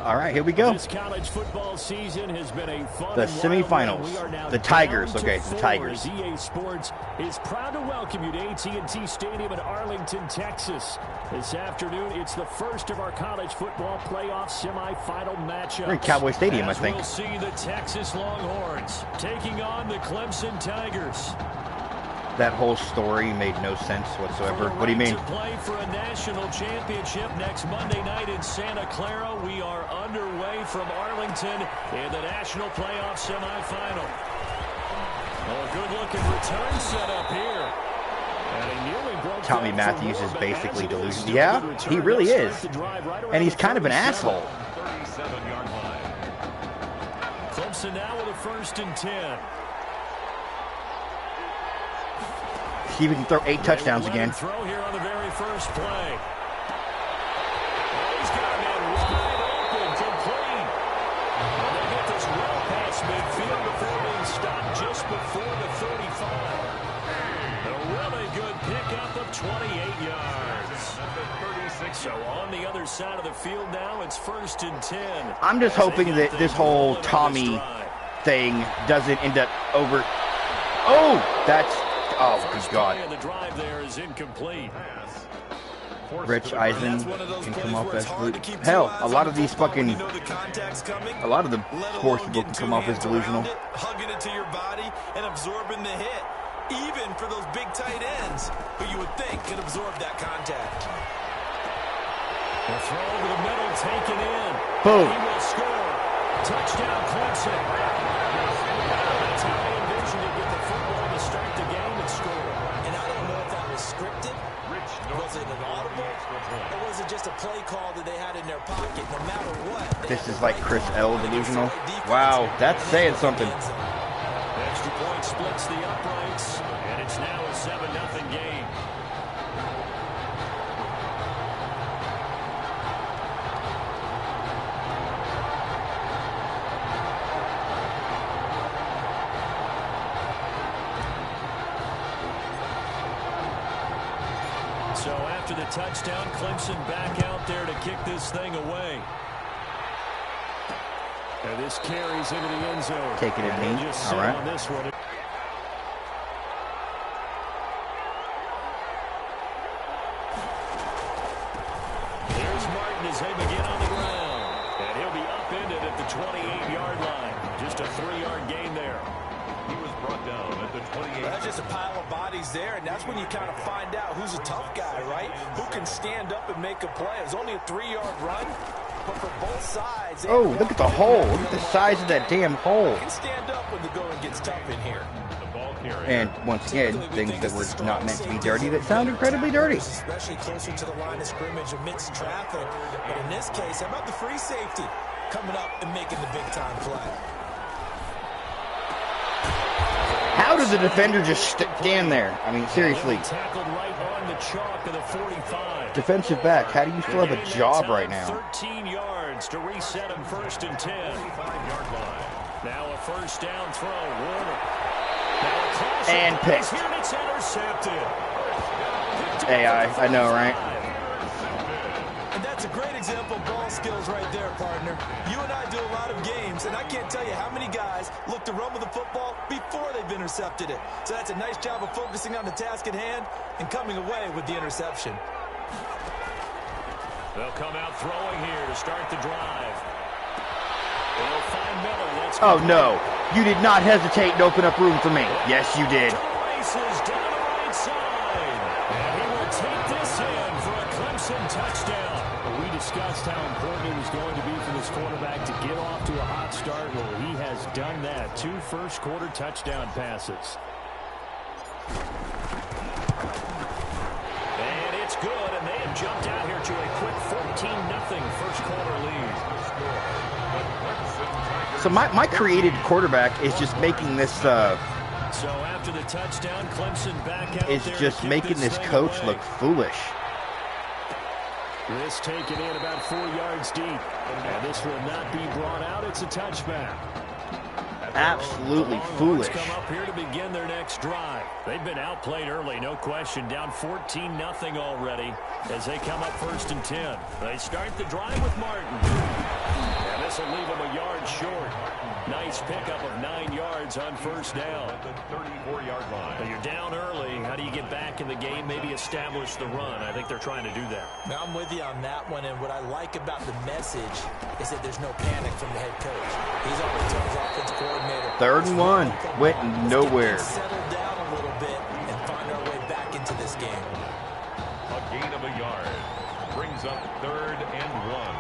All right, here we go. This college football season has been a fun The and wild semifinals. one. We are now The Tigers, down to okay, the 4. Tigers. EA Sports is proud to welcome you to AT&T Stadium in Arlington, Texas. This afternoon, it's the first of our college football playoff semifinal matchups. We're in Cowboy Stadium, I think. We'll see the Texas Longhorns taking on the Clemson Tigers. That whole story made no sense whatsoever. What do you mean? To play for a national championship next Monday night in Santa Clara. We are underway from Arlington in the national playoff semifinal. Oh, a good-looking return set up here. Tommy Matthews is basically delusional. Yeah, he really is. And he's kind of an asshole. 37-yard line. Clemson now with a 1st and 10. See if we can throw 8 touchdowns again. Throw here on the very first play. He's got a man wide open, complete. And they get this well past midfield before being stopped just before the 35. A really good pickup of 28 yards. So on the other side of the field now, it's 1st and 10. I'm just hoping that this whole Tommy thing doesn't end up over. Oh, that's. Oh, good God. The drive there is incomplete. Rich Eisen can come off as hell. A lot of these fucking, a lot of the sports people can come off as delusional. Hugging it to your body and absorbing the hit, even for those big tight ends who you would think could absorb that contact. The throw over the middle taken in. Boom. He will score. Touchdown, Clemson. That's how they envisioned it with the football to start the game and score. And I don't know if that was scripted. Was it an audible? Or was it just a play call that they had in their pocket? No matter what. This is like Chris L. delusional. Wow, that's saying something. Extra point splits the uprights, and it's now a 7-0 game. So after the touchdown, Clemson back out there to kick this thing away. And this carries into the end zone. Taking it neat. All right. On this one. Here's Martin as they begin on the ground. And he'll be upended at the 28-yard line. Just a 3-yard gain there. He was brought down at the 28. That's just a pile of bodies there, and that's when you kind of find out who's a tough guy, right? Who can stand up and make a play. It was only a 3-yard run, but for both sides... Oh, look at the hole. Look at the size of that damn hole. You can stand up when the going gets tough in here. And once again, things that were not meant to be dirty that sound incredibly dirty. Especially closer to the line of scrimmage amidst traffic. But in this case, how about the free safety coming up and making the big-time play? How does the defender just stand there? I mean, seriously. Tackled right on the chalk of the 45. Defensive back, how do you still have a job right now? 13 yards to reset him 1st and 10. 25-yard line. Now a first down throw. Warner. And picked. Here and it's intercepted. AI, I know, right? And that's a great example of ball skills right there, partner. You and I do a lot of games, and I can't tell you how many guys look to run with the football before they've intercepted it. So that's a nice job of focusing on the task at hand and coming away with the interception. They'll come out throwing here to start the drive. They'll find Miller. Oh, no. You did not hesitate to open up room for me. Yes, you did. Races down the right side. And he will take this in for a Clemson touchdown. We discussed how important it was going to be for this quarterback to get off to a hot start. Well, he has done that. 2 first-quarter touchdown passes. And it's good, and they have jumped out here to a quick 14-0 first-quarter lead. So my created quarterback is just making this, So after the touchdown, Clemson back out is there just making this coach look foolish. This taken in about 4 yards deep. And this will not be brought out. It's a touchback. Absolutely foolish. Come up here to begin their next drive. They've been outplayed early, no question. Down 14-0 already as they come up 1st and 10. They start the drive with Martin. And this will leave them a yard short. Nice pickup of 9 yards on first down. At the 34-yard line. You're down early. How do you get back in the game? Maybe establish the run. I think they're trying to do that. Now, I'm with you on that one, and what I like about the message is that there's no panic from the head coach. He's already told his offensive coordinator. 3rd and 1. Went nowhere. Settle down a little bit and find our way back into this game. A gain of a yard. Brings up 3rd and 1.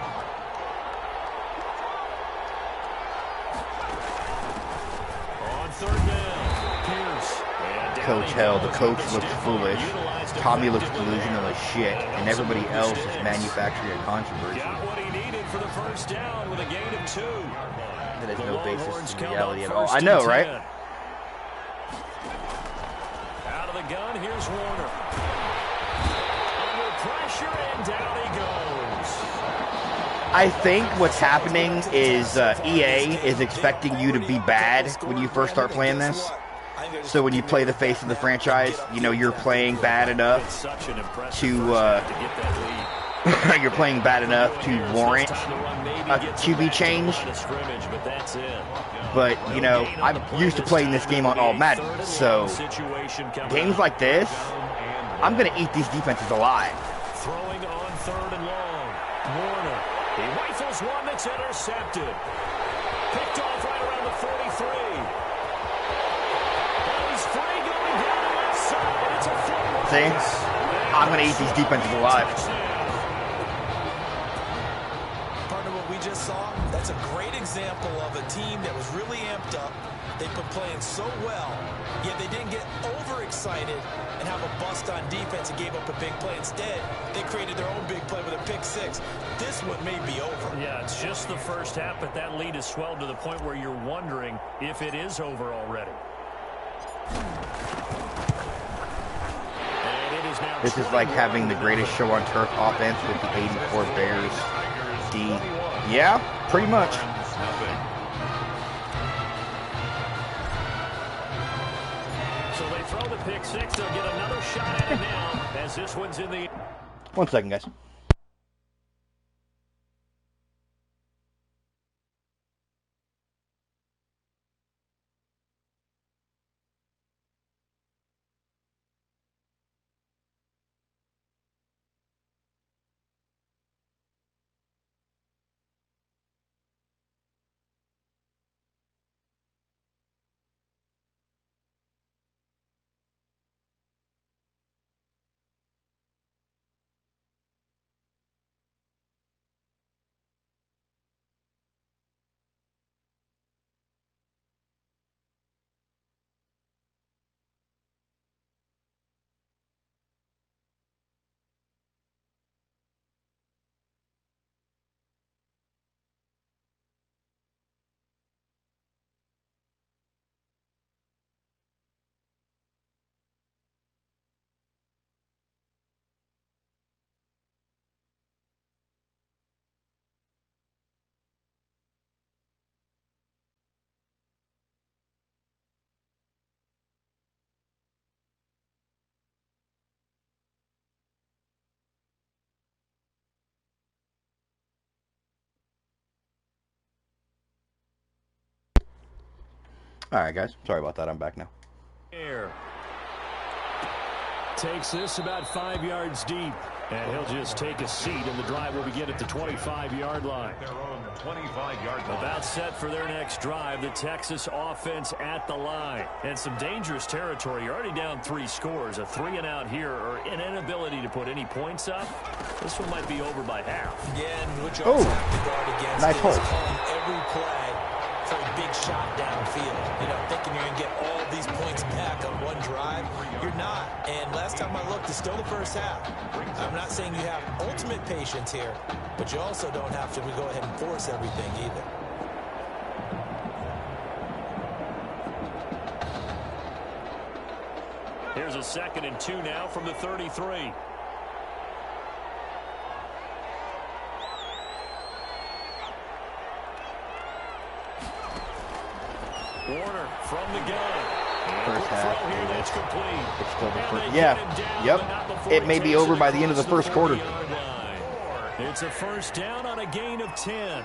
Third down, Pierce. Coach hell, the coach looks foolish. Tommy looks delusional as shit, and everybody else is manufacturing a controversy. Got what he needed for the first down with a gain of 2. That has no basis in reality at all. I know, right? Out of the gun, here's Warner. Under pressure, and down he goes. I think what's happening is EA is expecting you to be bad when you first start playing this. So when you play the face of the franchise, you know you're playing bad enough to you're playing bad enough to warrant a QB change. But you know I'm used to playing this game on all Madden, so games like this, I'm gonna eat these defenses alive. Throwing on 3rd and long, Warner. He rifles one that's intercepted. Picked off right around the 43. And he's free going down the left side. It's a flip. See? I'm going to eat these defenses alive. Partner, what we just saw, that's a great example of a team that was really amped up. They put playing so well, yet they didn't get overexcited and have a bust on defense and gave up a big play. Instead, they created their own big play with a pick six. This one may be over. Yeah, it's just the first half, but that lead has swelled to the point where you're wondering if it is over already. This is like having the greatest show on turf offense with the 84 Bears D. Yeah, pretty much. So they throw the pick six. They'll get another shot at it now as this one's in the... 1 second, guys. All right, guys. Sorry about that. I'm back now. Air. Takes this about 5 yards deep, and he'll just take a seat, and the drive will begin at the 25-yard line. Their own 25-yard line. About set for their next drive, the Texas offense at the line. And some dangerous territory. You're already down 3 scores. A 3-and-out here, or an inability to put any points up. This one might be over by half. Again, what you always have to guard against nice is hole. calling every play for a big shot downfield. You know, thinking you're going to get all these points back on one drive. You're not. And last time I looked, it's still the first half. I'm not saying you have ultimate patience here, but you also don't have to go ahead and force everything either. Here's a 2nd and 2 now from the 33. Warner from the gun. First half. Throw here, that's complete. It's still the And first. they Yeah. get him down, Yep. but not before It he may be takes over it by the end of the across first quarter. 40-yard line. It's a first down on a gain of 10.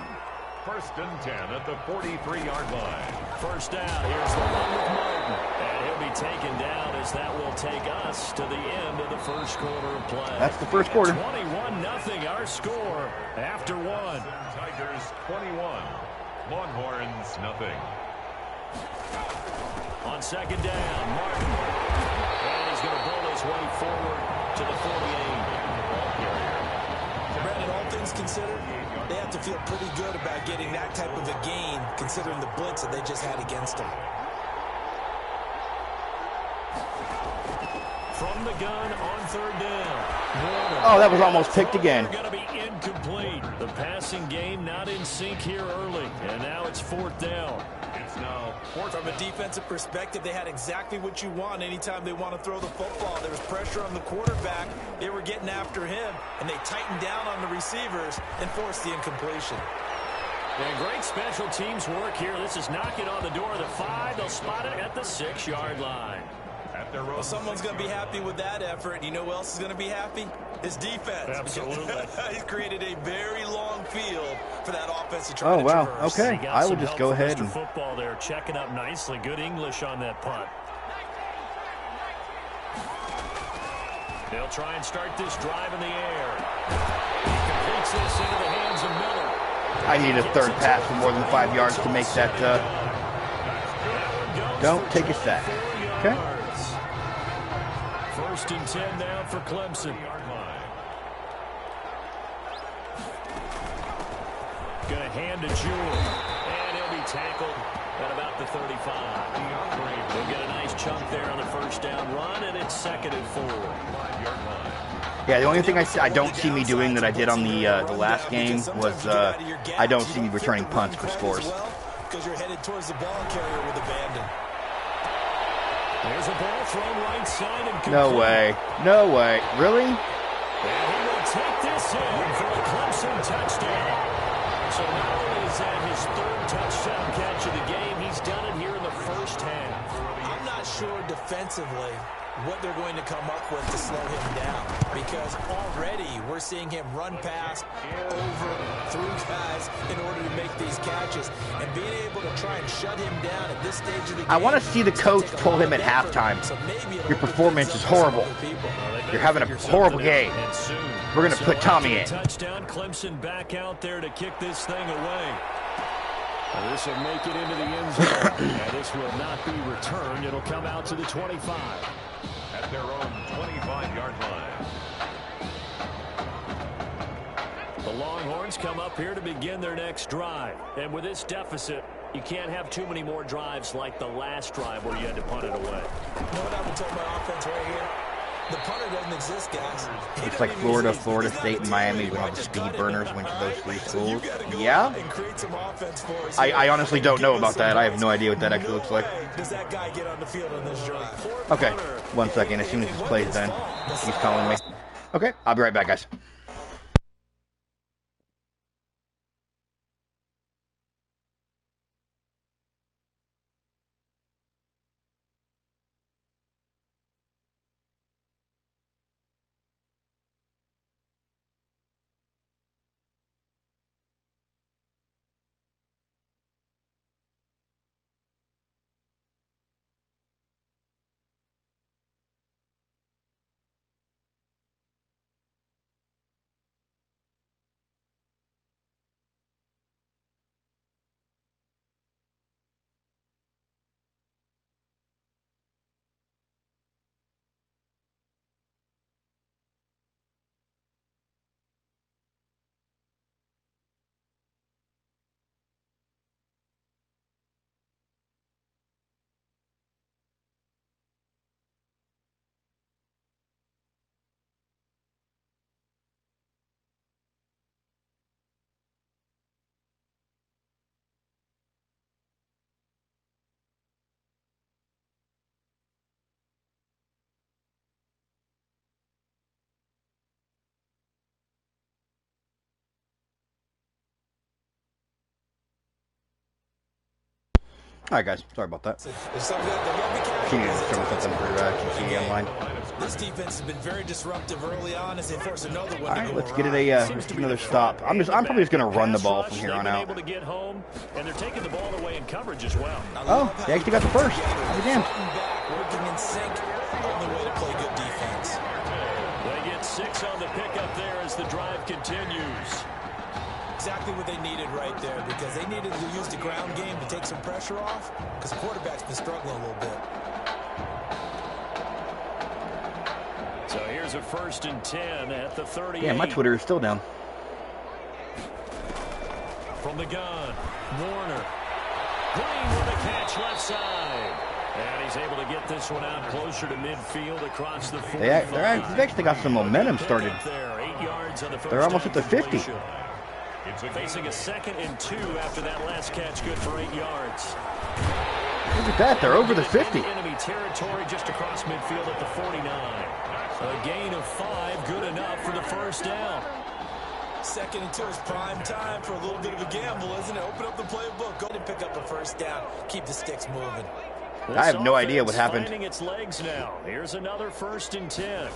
1st and 10 at the 43-yard line. First down. Here's the one with Martin. And he'll be taken down as that will take us to the end of the first quarter of play. That's the first quarter. 21-0 our score after 1. Tigers 21. Longhorns nothing. On 2nd down, Martin. And he's going to bull his way forward to the 48. Brandon, all things considered, they have to feel pretty good about getting that type of a gain, considering the blitz that they just had against them. From the gun on 3rd down. Warner. Oh, that was almost picked again. Going to be incomplete. The passing game not in sync here early. And now it's 4th down. It's now 4th. From a defensive perspective, they had exactly what you want anytime they want to throw the football. There was pressure on the quarterback. They were getting after him, and they tightened down on the receivers and forced the incompletion. And great special teams work here. This is knocking on the door of the 5. They'll spot it at the 6-yard line. At their Well, someone's going to be happy with that effort. You know who else is going to be happy? His defense. Absolutely. He's created a very long field for that offense to try Oh, to wow. traverse. Okay. He got I some would just help go from ahead Mr. and... Football there, checking up nicely. Good English on that punt. They'll try and start this drive in the air. He completes this into the hands of Miller. I need a 3rd pass for more than 5 yards to make that... Don't take a sack. Okay. 1st and 10 now for Clemson. Going to hand to Jewell. And he'll be tackled at about the 35. They'll get a nice chunk there on the first down run, and it's 2nd and 4. 5-yard line. Yeah, the only thing I don't see me doing that I did on the last game was I don't see me returning punts for scores. Because you're headed towards the ball carrier with abandon. There's a ball thrown right side and no way. No way. Really? And he will take this in for a Clemson touchdown. So not only is that his 3rd touchdown catch of the game, he's done it here in the first half. I'm not sure defensively what they're going to come up with to slow him down, because already we're seeing him run past, over, through guys in order to make these catches, and being able to try and shut him down at this stage of the game. I want to see the coach pull him at halftime. Your performance is horrible. You're having a horrible game. We're going to put Tommy in. Touchdown, Clemson back out there to kick this thing away. This will make it into the end zone, and this will not be returned. It'll come out to the 25. At their own 25-yard line. The Longhorns come up here to begin their next drive. And with this deficit, you can't have too many more drives like the last drive where you had to punt it away. You know what I would tell my offense right here? The punter doesn't exist, guys. It's like Florida, Florida State, and Miami with all the speed burners went to those 3 schools. Yeah? I honestly don't know about that. I have no idea what that actually looks like. Does that guy get on the field on this drive? Okay, 1 second. As soon as this play's done, he's calling me. Okay, I'll be right back, guys. Alright guys, sorry about that. Can you show me something for TC online? This defense has been very disruptive early on as they force another one. Alright, let's get it another stop. I'm probably just gonna run the ball from here on out. Able to get home, and they're taking the ball away in coverage as well. Oh, they actually got the first. I'll be damned. Working in sync, only way to play good defense. They get 6 on the pickup there as the drive continues. Exactly what they needed right there, because they needed to use the ground game to take some pressure off, because the quarterback's been struggling a little bit. So here's a 1st and 10 at the 38. Yeah, my Twitter is still down. From the gun, Warner. Green with a catch left side. And he's able to get this one out closer to midfield across the 45. They've actually got some momentum started. They're almost at the 50. Facing a 2nd and 2 after that last catch, good for 8 yards. Look at that, they're over the 50. Enemy territory just across midfield at the 49. A gain of 5, good enough for the first down. 2nd and 2 is prime time for a little bit of a gamble, isn't it? Open up the playbook, go ahead and pick up a first down, keep the sticks moving. I have no idea what happened. Finding its legs now. Here's another 1st and 10.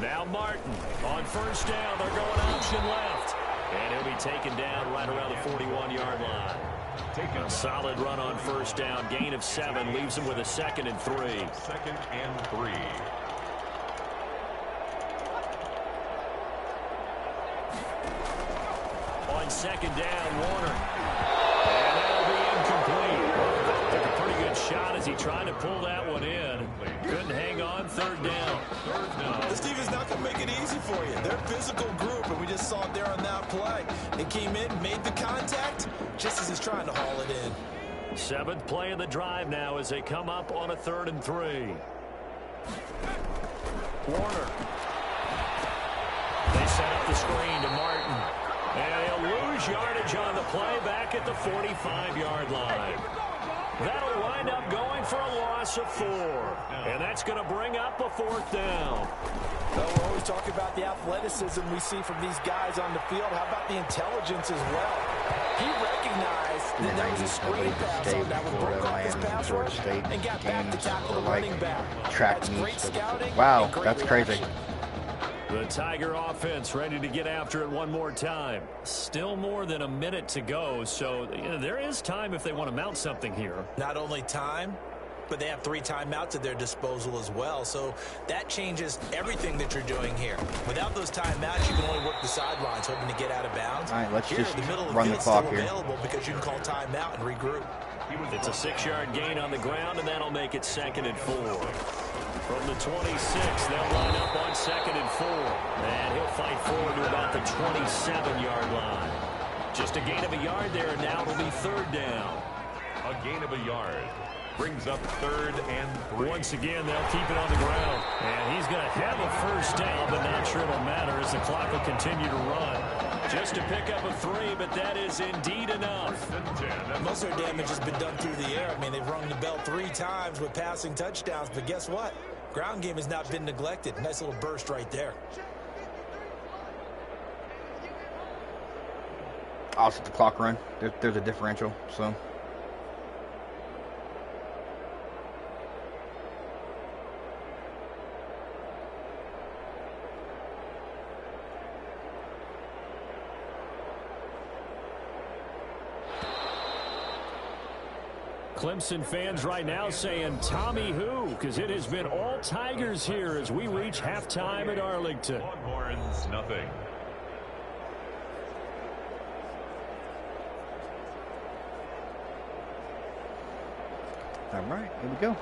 Now Martin on first down. They're going option left. And he'll be taken down right around the 41-yard line. A solid run on first down. Gain of 7 leaves him with a 2nd and 3. 2nd and 3. On 2nd down, Warner. And that'll be incomplete. Took a pretty good shot as he tried to pull that one in. Couldn't hang on. Third down. This defense not going to make it easy for you. They're a physical group, and we just saw it there on that play. They came in, made the contact, just as he's trying to haul it in. 7th play of the drive now as they come up on a 3rd and 3. Warner. They set up the screen to Martin. And they'll lose yardage on the play back at the 45-yard line. That'll wind up going for a loss of 4. And that's going to bring up a 4th down. Well, we're always talking about the athleticism we see from these guys on the field. How about the intelligence as well? He recognized that there was a screen pass on that one, broke off his pass rush, and got back to tackle the running back. Track great scouting. Wow, that's crazy. The Tiger offense ready to get after it one more time. Still more than a minute to go, so there is time if they want to mount something here. Not only time, but they have 3 timeouts at their disposal as well, so that changes everything that you're doing here. Without those timeouts, you can only work the sidelines, hoping to get out of bounds. All right, let's here, just the middle of run the clock still here. Available because you can call timeout and regroup. It's a 6-yard gain on the ground, and that'll make it 2nd and 4. From the 26, they'll line up on 2nd and 4. And he'll fight forward to about the 27-yard line. Just a gain of a yard there, and now it'll be 3rd down. A gain of a yard brings up 3rd and 3. Once again, they'll keep it on the ground. And he's going to have a 1st down, but not sure it'll matter as the clock will continue to run. Just to pick up a 3, but that is indeed enough. Most of their damage has been done through the air. I mean, they've rung the bell 3 times with passing touchdowns, but guess what? Ground game has not been neglected. Nice little burst right there. I'll set the clock run. There's a differential, so. Clemson fans right now saying Tommy who, because it has been all Tigers here as we reach halftime at Arlington. Longhorns, nothing. All right, here we go.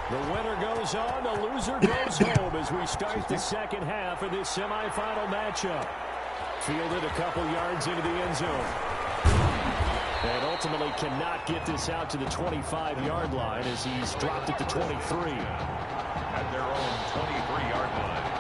The winner goes on, the loser goes home as we start the 2nd half of this semifinal matchup. Fielded a couple yards into the end zone. And ultimately cannot get this out to the 25-yard line as he's dropped at the 23. At their own 23-yard line.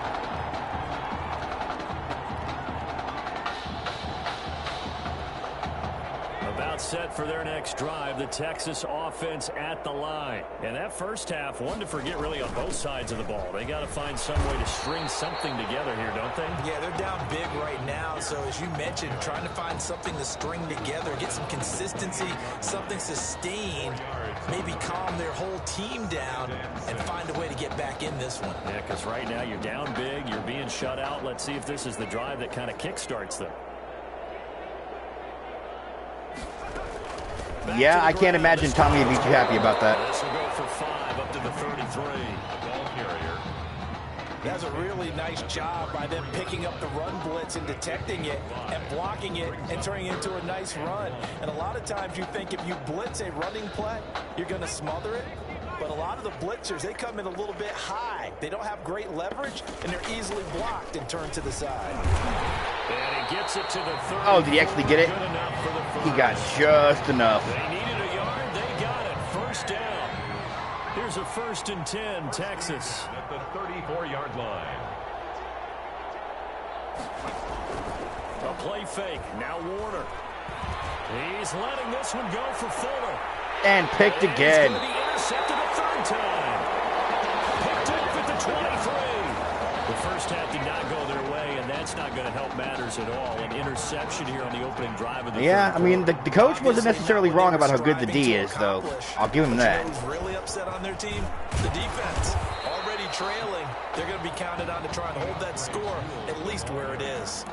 About set for their next drive, the Texas offense at the line. And that first half, one to forget really on both sides of the ball. They got to find some way to string something together here, don't they? Yeah, they're down big right now. So as you mentioned, trying to find something to string together, get some consistency, something sustained, maybe calm their whole team down and find a way to get back in this one. Yeah, because right now you're down big, you're being shut out. Let's see if this is the drive that kind of kickstarts them. Yeah, I can't imagine Tommy would be too happy about that. This will go for 5 up to the 33. Ball carrier. That's a really nice job by them picking up the run blitz and detecting it and blocking it and turning it into a nice run. And a lot of times you think if you blitz a running play, you're going to smother it. But a lot of the blitzers, they come in a little bit high. They don't have great leverage, and they're easily blocked and turned to the side. And he gets it to the 30. Oh, did he actually get it? He got just enough. They needed a yard. They got it. 1st down. Here's a 1st and 10, Texas. At the 34-yard line. A play fake. Now Warner. He's letting this one go for Fuller. And picked again. He's going to be intercepted a 3rd time. Picked off at the 23. The first half did not go their way, and that's not going to help matters at all. An interception here on the opening drive of the Yeah, I mean, the coach wasn't necessarily wrong about how good the D is, though. I'll give him that. Who's really upset on their team? The defense. Already trailing. They're going to be counted on to try and hold that score at least where it is.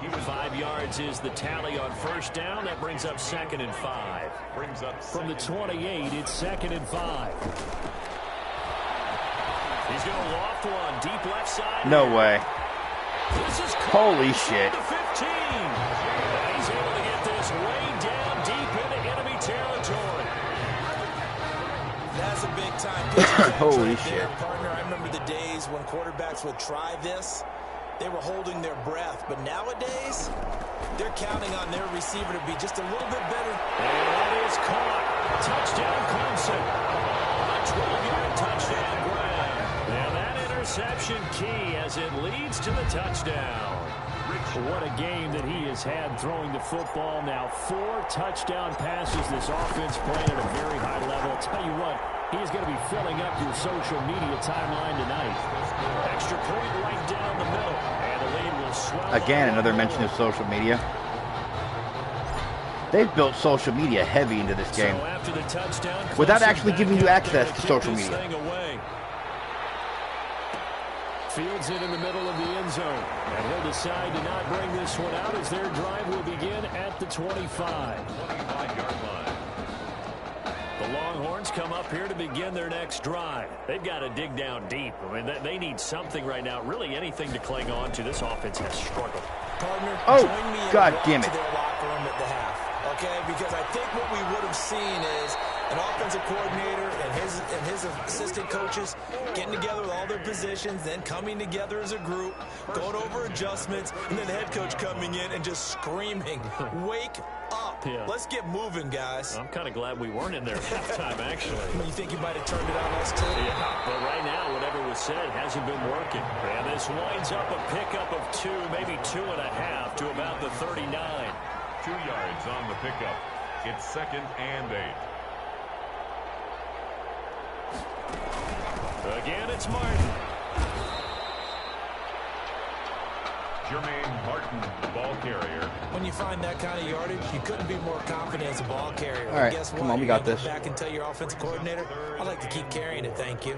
5 yards is the tally on 1st down. That brings up 2nd and 5. Brings up From the 28, it's 2nd and 5. He's going to loft one deep left side. No way. This is Holy shit. the 15. And he's able to get this way big-time pitching Holy right shit. there, partner. I remember the days when quarterbacks would try this. They were holding their breath. But nowadays, they're counting on their receiver to be just a little bit better. And that is caught. Touchdown, Clemson. A 12-yard touchdown grab. And that interception key as it leads to the touchdown. What a game that he has had throwing the football. Now 4 touchdown passes. This offense playing at a very high level. I'll tell you what, he's going to be filling up your social media timeline tonight. Extra point right down the middle. And the lead will swell. Again, another mention of social media. They've built social media heavy into this game. So after the touchdown, without actually giving you access to social media. Fields it in the middle of the end zone. And he'll decide to not bring this one out as their drive will begin at the 25. 25-yard line. The Longhorns come up here to begin their next drive. They've got to dig down deep. I mean, they need something right now, really anything to cling on to. This offense has struggled. Partner, oh, join me God in damn it. to their locker room at the half. Okay, because I think what we would have seen is an offensive coordinator and his assistant coaches getting together with all their positions, then coming together as a group, going over adjustments, and then the head coach coming in and just screaming, "Wake up! Yeah. Let's get moving, guys." I'm kind of glad we weren't in there at halftime, actually. You think you might have turned it on us too? Yeah, but right now, whatever was said hasn't been working. And this winds up a pickup of 2, maybe 2.5 to about the 39. 2 yards on the pickup. It's 2nd and 8. Again, it's Martin. Jermaine Martin, the ball carrier. When you find that kind of yardage, you couldn't be more confident as a ball carrier. All right, guess what? come on, we You're got gonna this. Go back and tell your offensive coordinator, "I'd like to keep carrying it, thank you."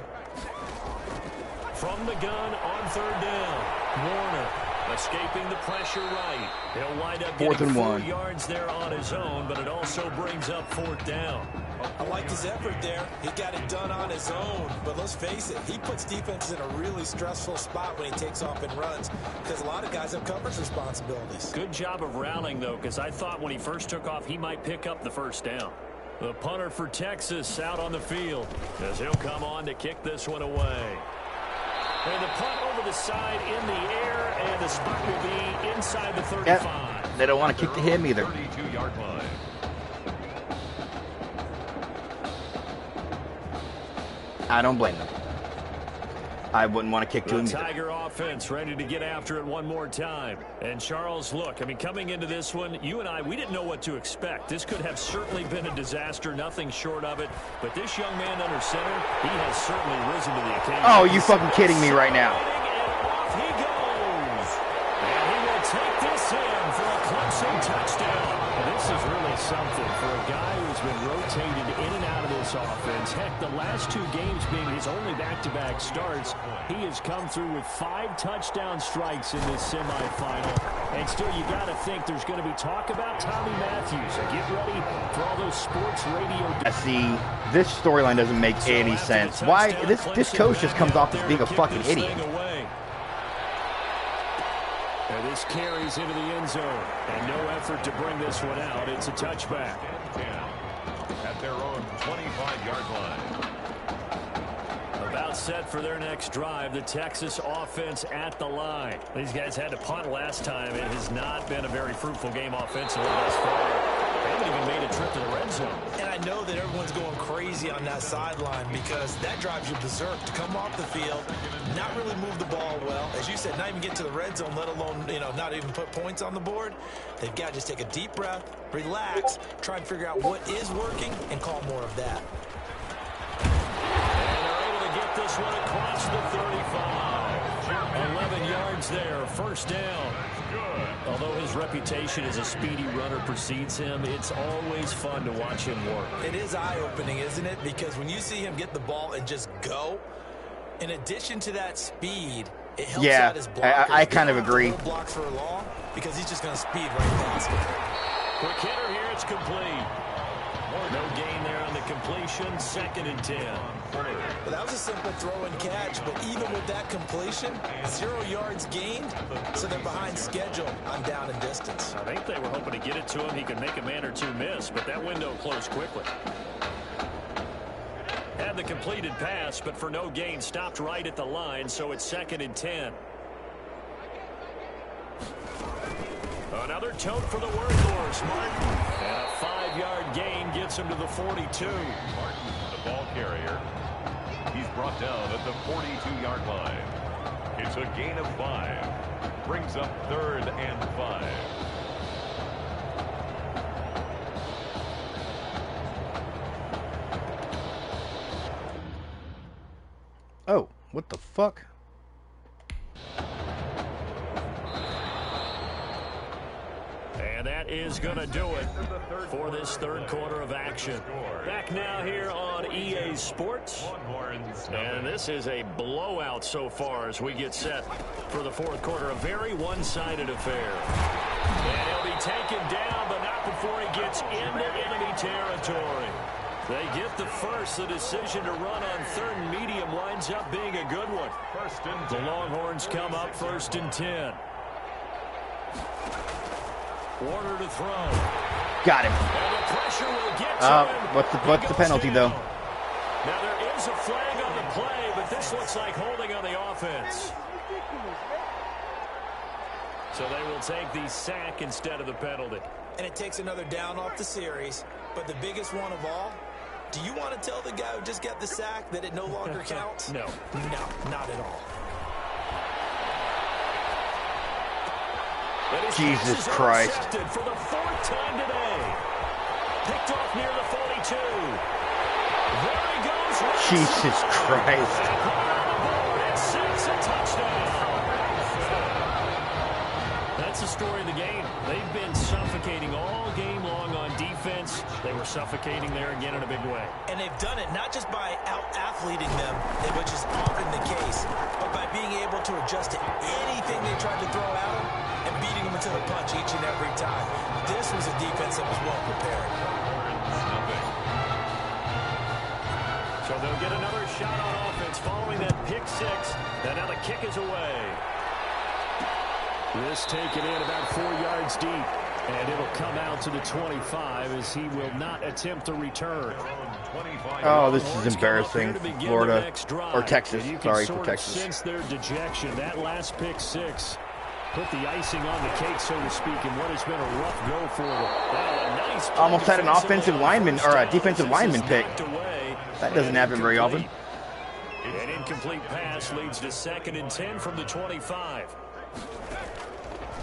From the gun on 3rd down. Warner escaping the pressure right. He'll wind up getting 4th and 4 1. yards there on his own, but it also brings up 4th down. I like his effort there. He got it done on his own. But let's face it, he puts defenses in a really stressful spot when he takes off and runs because a lot of guys have coverage responsibilities. Good job of rallying, though, because I thought when he first took off, he might pick up the 1st down. The punter for Texas out on the field as he'll come on to kick this one away. And the punt over the side in the air, and the spot will be inside the 35. Yep. They don't want to kick to him either. 32-yard line. I don't blame them. I wouldn't want to kick to him The either. Tiger offense ready to get after it one more time. And Charles, look, I mean, coming into this one, you and I, we didn't know what to expect. This could have certainly been a disaster, nothing short of it. But this young man under center, he has certainly risen to the occasion. Oh, you fucking kidding me right now. And off he goes. And he will take this in for a Clemson touchdown. This is really something for a guy who's been rotated in and out of this offense. Heck, the last 2 games being his only back-to-back starts, he has come through with 5 touchdown strikes in this semifinal. And still, you got to think there's going to be talk about Tommy Matthews. So get ready for all those sports radio. See, this storyline doesn't make any sense. Why? This coach just comes off as being a fucking idiot. And this carries into the end zone. And no effort to bring this one out. It's a touchback. At their own 25-yard line. About set for their next drive. The Texas offense at the line. These guys had to punt last time. It has not been a very fruitful game offensively thus far. They haven't even made a trip to the red zone. And I know that everyone's going crazy on that sideline because that drives you berserk to come off the field, not really move the ball well. As you said, not even get to the red zone, let alone, not even put points on the board. They've got to just take a deep breath, relax, try and figure out what is working, and call more of that. And they're able to get this one across the 35. 11 yards there, 1st down. Although his reputation as a speedy runner precedes him, it's always fun to watch him work. It is eye-opening, isn't it? Because when you see him get the ball and just go, in addition to that speed, it helps out his blockers. I kind of agree. Blocks for long because he's just going to speed right past him. Quick hitter here, it's complete. No gain there on the completion, 2nd and 10. Well, that was a simple throw and catch, but even with that completion, 0 yards gained, so they're behind schedule on down and distance. I think they were hoping to get it to him. He could make a man or 2 miss, but that window closed quickly. had the completed pass, but for no gain, stopped right at the line, so it's 2nd and 10. Another tote for the workhorse, Martin. And a 5-yard gain gets him to the 42. Martin, the ball carrier. He's brought down at the 42-yard line. It's a gain of 5. Brings up 3rd and 5. Oh, what the fuck? And that is going to do it for this 3rd quarter of action. Back now here on EA Sports. And this is a blowout so far as we get set for the 4th quarter. A very one-sided affair. And he'll be taken down, but not before he gets into enemy territory. They get the first. The decision to run on 3rd and medium winds up being a good one. The Longhorns come up 1st and 10. Warner to throw. Got him. And the pressure will get to him. What's the penalty, though? Now, there is a flag on the play, but this looks like holding on the offense. So they will take the sack instead of the penalty. And it takes another down off the series. But the biggest one of all, do you want to tell the guy who just got the sack that it no longer counts? No. No, not at all. Jesus Christ. For the 4th time today. Picked off near the 42. There he goes. Jesus Christ. It's 6, a touchdown. That's the story of the game. They've been suffocating all game long on defense. They were suffocating there again in a big way. And they've done it not just by out-athleting them, which is often the case, but by being able to adjust to anything they tried to throw at them and beating them into the punch each and every time. This was a defense that was well prepared. So they'll get another shot on offense following that pick 6. And now the kick is away. This taken in about 4 yards deep. And it'll come out to the 25 as he will not attempt to return. Oh, this is embarrassing. Florida, or Texas, sorry, for Texas. Texas. Since their dejection, that last pick 6 put the icing on the cake, so to speak, in what has been a rough go for them. Nice Almost had an offensive lineman, or a defensive lineman pick. That doesn't happen very often. An incomplete pass leads to 2nd and 10 from the 25.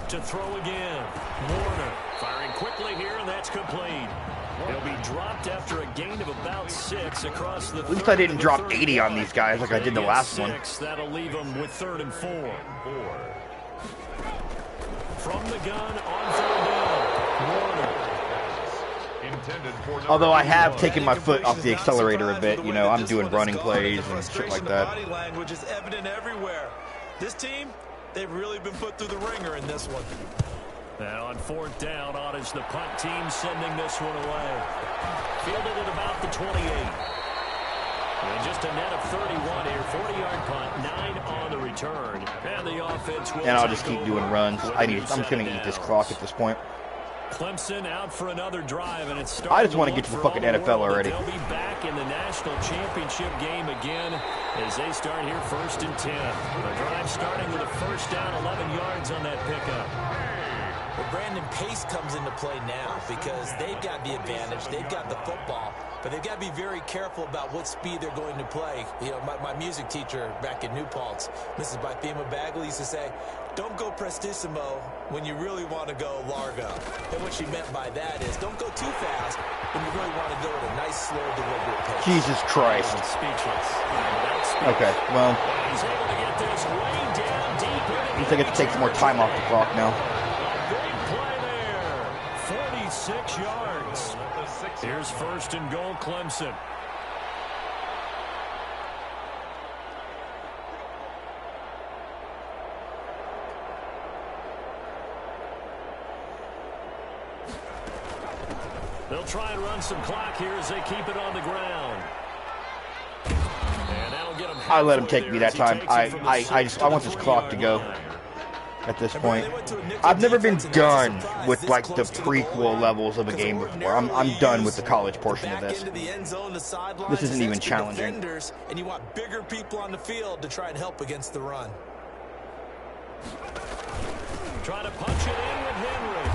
To throw again. Warner firing quickly here, and that's complete. He'll be dropped after a gain of about 6 across the. At least I didn't drop 80 on these guys like I did the last one. That'll leave them with 3rd and 4. From the gun on 3rd down. Warner. Although I have taken my foot off the accelerator a bit, you know, I'm doing running plays and shit like that. Body language is evident everywhere. This team, they've really been put through the ringer in this one. Now on 4th down, on is the punt team sending this one away. Fielded at about the 28. And just a net of 31 here, 40-yard punt, 9 on the return. And the offense will. And I'll just keep doing runs. I'm just going to eat this clock at this point. Clemson out for another drive, and it's I just want to get to the fucking NFL already. They'll be back in the national championship game again as they start here 1st and 10. The drive starting with a 1st down, 11 yards on that pickup. Well, Brandon, pace comes into play now because they've got the advantage. They've got the football, but they've got to be very careful about what speed they're going to play. You know, my music teacher back in New Paltz, Mrs. Bythema Bagley, used to say, don't go prestissimo when you really want to go largo. And what she meant by that is don't go too fast when you really want to go at a nice, slow, deliberate pace. Jesus Christ. Speechless. Okay, well, He's able to get this way down deep. at least I get to take some more time off the clock now. Big play there. 46 yards. Here's 1st and goal, Clemson. They'll try and run some clock here as they keep it on the ground. And that'll get them. I let him take me that time. I want this clock to go. at this point. I've never been done with like the prequel levels of a game before. I'm done with the college portion of this. This isn't even challenging. And you want bigger people on the field to try and help against the run. Trying to punch it in with Henry.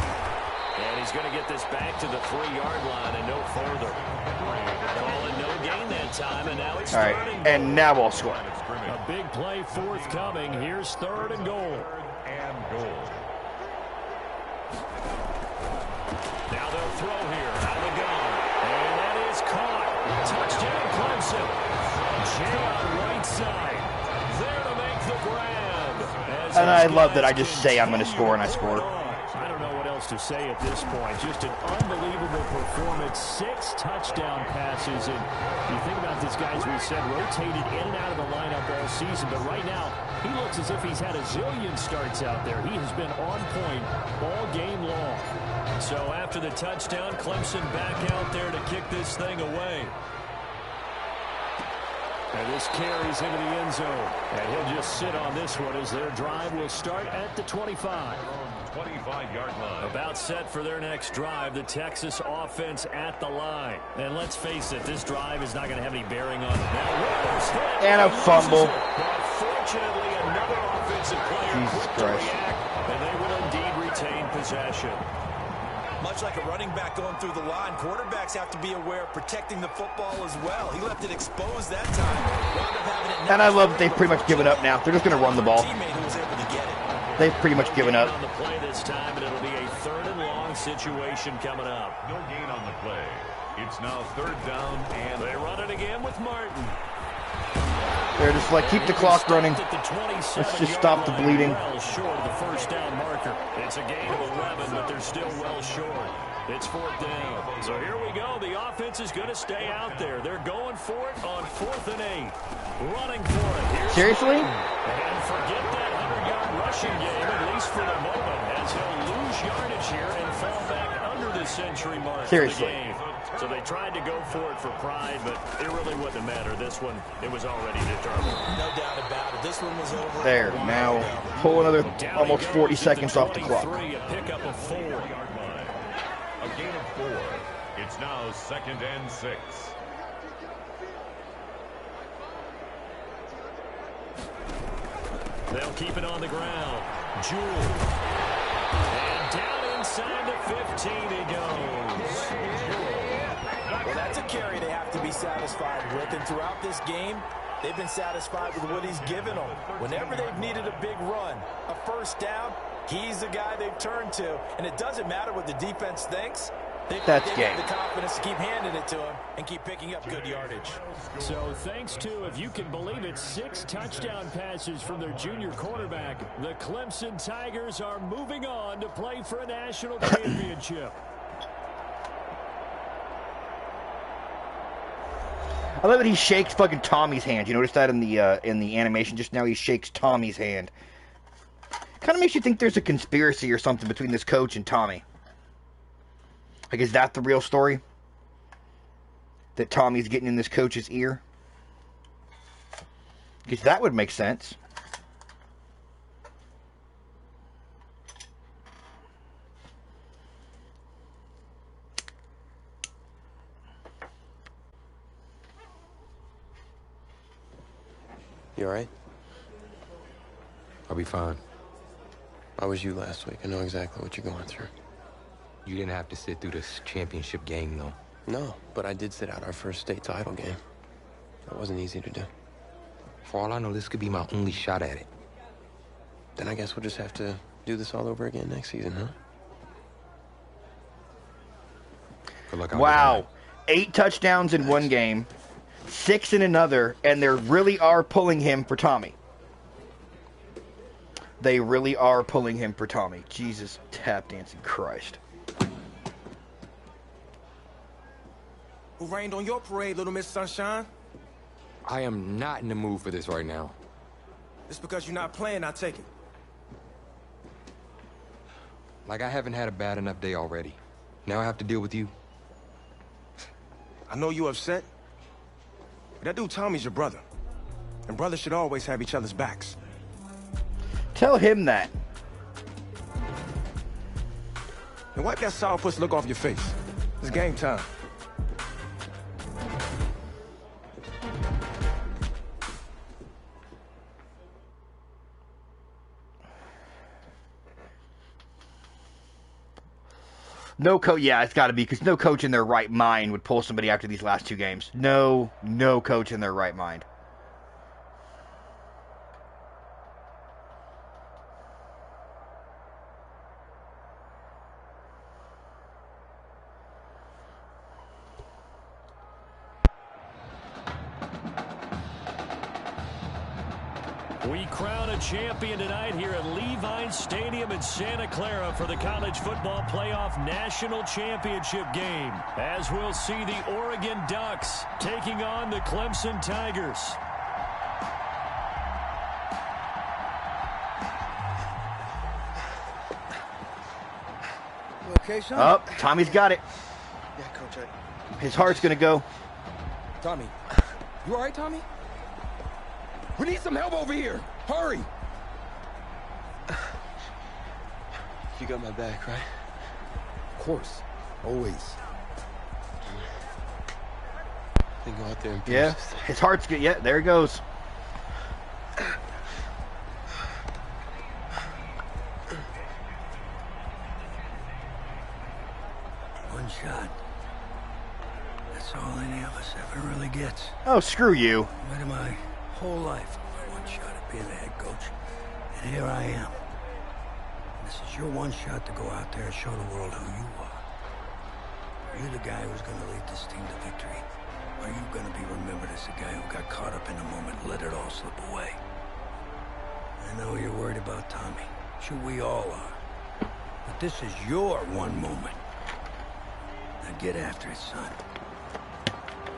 And he's going to get this back to the 3-yard line and no further. Calling no gain that time, and now it's all right, and now I'll score. A big play forthcoming. Here's 3rd and goal. Now they'll throw here. Out of the gun. And that is caught. Touchdown, Clemson. Jay on right side. There to make the grab. And I love that I just say I'm going to score and I score. I don't know what else to say at this point. Just an unbelievable performance. 6 touchdown passes. And you think about this guy, as we said, rotated in and out of the lineup all season. But right now, he looks as if he's had a zillion starts out there. He has been on point all game long. So after the touchdown, Clemson back out there to kick this thing away. And this carries into the end zone. And he'll just sit on this one as their drive will start at the 25. 25-yard line. About set for their next drive, the Texas offense at the line. And let's face it, this drive is not going to have any bearing on it. Now, and a fumble. But fortunately, another offensive player quick to react, and they will indeed retain possession. Much like a running back going through the line, quarterbacks have to be aware of protecting the football as well. He left it exposed that time. And I love that they've pretty much given up now. They're just going to run the ball. They've pretty much given up. On the play this time, and it'll be a 3rd and long situation coming up. No gain on the play. It's now 3rd down, and they run it again with Martin. They're just like, keep the clock running. Let's just stop the bleeding. Well short of the 1st down marker. It's a gain of 11, but they're still well short. It's 4th down. So here we go. The offense is going to stay out there. They're going for it on 4th and 8. Running for it. Here's seriously? And forget that 100-yard rushing game, at least for the moment, as he'll lose yardage here and fall back under the century mark. Seriously. For the game. So they tried to go for it for pride, but it really wouldn't have mattered. This one, it was already determined. No doubt about it. This one was over. There, now pull another almost 40 seconds off the clock. A pickup of 4. A gain of 4. It's now 2nd and 6. They'll keep it on the ground. Jewell. And down inside the 15 he goes. Well, that's a carry they have to be satisfied with. And throughout this game, they've been satisfied with what he's given them. Whenever they've needed a big run, a 1st down, he's the guy they've turned to. And it doesn't matter what the defense thinks. They've got the confidence to keep handing it to him and keep picking up good yardage. So thanks to, if you can believe it, 6 touchdown passes from their junior quarterback, the Clemson Tigers are moving on to play for a national championship. I love that he shakes fucking Tommy's hand. You notice that in the animation just now? He shakes Tommy's hand. Kind of makes you think there's a conspiracy or something between this coach and Tommy. Like, is that the real story? That Tommy's getting in this coach's ear? Because that would make sense. You alright? I'll be fine. I was you last week. I know exactly what you're going through. You didn't have to sit through this championship game, though. No, but I did sit out our first state title game. That wasn't easy to do. For all I know, this could be my only shot at it. Then I guess we'll just have to do this all over again next season, huh? Good luck. Wow. 8 touchdowns in one game, 6 in another, and they really are pulling him for Tommy. They really are pulling him for Tommy. Jesus, tap dancing Christ. Who rained on your parade, Little Miss Sunshine? I am not in the mood for this right now. It's because you're not playing, I take it. Like I haven't had a bad enough day already. Now I have to deal with you. I know you're upset. But that dude Tommy's your brother. And brothers should always have each other's backs. Tell him that. And wipe that sourpuss look off your face. It's game time. No coach, yeah, it's got to be, because no coach in their right mind would pull somebody after these last 2 games. No coach in their right mind. We crown a champion tonight here at Levine Stadium in Santa Clara for the College Football Playoff National Championship game, as we'll see the Oregon Ducks taking on the Clemson Tigers. You okay, son? Oh, Tommy's got it. Yeah, Coach. His heart's going to go. Tommy, you all right, Tommy? We need some help over here. Hurry. You got my back, right? Of course. Always. Then go out there and Yeah, his heart's good. Yeah, there he goes. One shot. That's all any of us ever really gets. Oh, screw you. Waited my whole life for one shot at being the head coach. And here I am. And this is your one shot to go out there and show the world who you are. Are you the guy who's going to lead this team to victory? Or are you going to be remembered as the guy who got caught up in the moment and let it all slip away? I know you're worried about Tommy. Sure, we all are. But this is your one moment. Now get after it, son.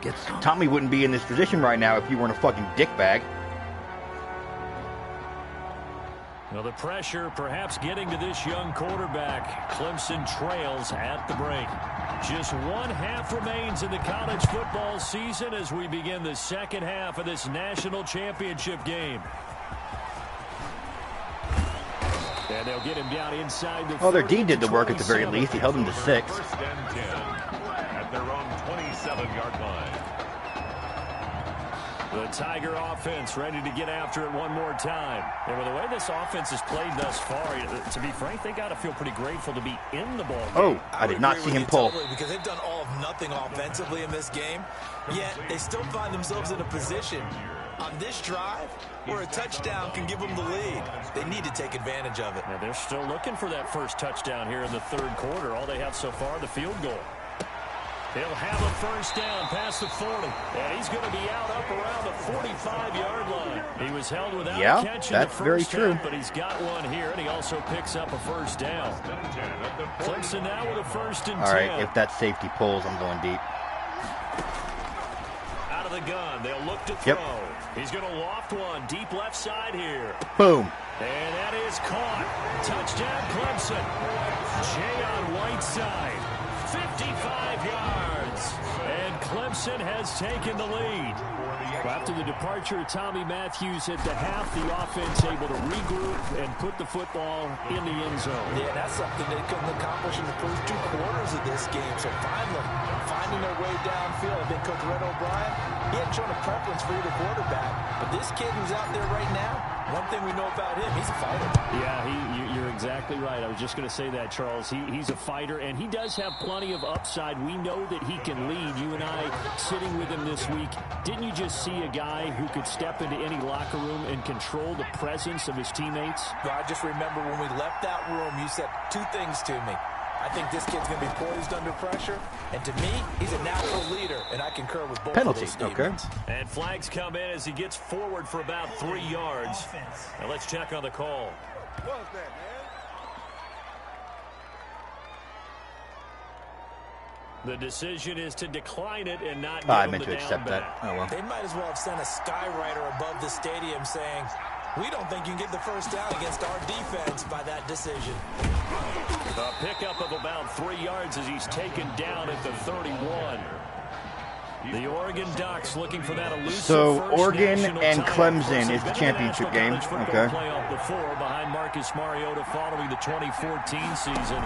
Get some. Tommy wouldn't be in this position right now if you weren't a fucking dickbag. Well, the pressure perhaps getting to this young quarterback. Clemson trails at the break. Just 1/2 remains in the college football season as we begin the second half of this national championship game. And they'll get him down inside the. Oh, their D did the work at the very least. He held him to 6. First and 10 at their own 27-yard line. The Tiger offense ready to get after it one more time. And with the way this offense has played thus far, to be frank, they got to feel pretty grateful to be in the ball game. Oh, I did not see him pull. Totally, because they've done all of nothing offensively in this game, yet they still find themselves in a position on this drive where a touchdown can give them the lead. They need to take advantage of it. Now they're still looking for that first touchdown here in the third quarter. All they have so far, the field goal. He'll have a first down past the 40. And he's going to be out up around the 45-yard line. He was held without a catch in the first half, but he's got one here, and he also picks up a first down. Clemson now with a first and 10. All right, if that safety pulls, I'm going deep. Out of the gun, they'll look to throw. He's going to loft one deep left side here. Boom. And that is caught. Touchdown, Clemson. Jay on Whiteside. 55 yards. And Clemson has taken the lead. After the departure of Tommy Matthews at the half, the offense able to regroup and put the football in the end zone. Yeah, that's something they couldn't accomplish in the first 2 quarters of this game. So finally, finding their way downfield. I think Coach Red O'Brien, he hadn't shown a preference for either quarterback. But this kid who's out there right now, one thing we know about him, he's a fighter. Yeah, you're exactly right. I was just going to say that, Charles. He's a fighter, and he does have plenty of upside. We know that he can lead. You and I sitting with him this week, didn't you just see a guy who could step into any locker room and control the presence of his teammates? Well, I just remember when we left that room, you said 2 things to me. I think this kid's going to be poised under pressure. And to me, he's a natural leader, and I concur with both Penalty, of those statements. okay. And flags come in as he gets forward for about 3 yards. Now let's check on the call. What was that, man? The decision is to decline it and not give I him meant the to down accept that. back. Oh, well. They might as well have sent a skywriter above the stadium saying, we don't think you can get the first down against our defense by that decision. A pickup of about 3 yards as he's taken down at the 31. The Oregon Ducks looking for that elusive So first Oregon national and title. Clemson is the Been in championship National game. College Football Okay. Playoff before behind Marcus Mariota following the 2014 season.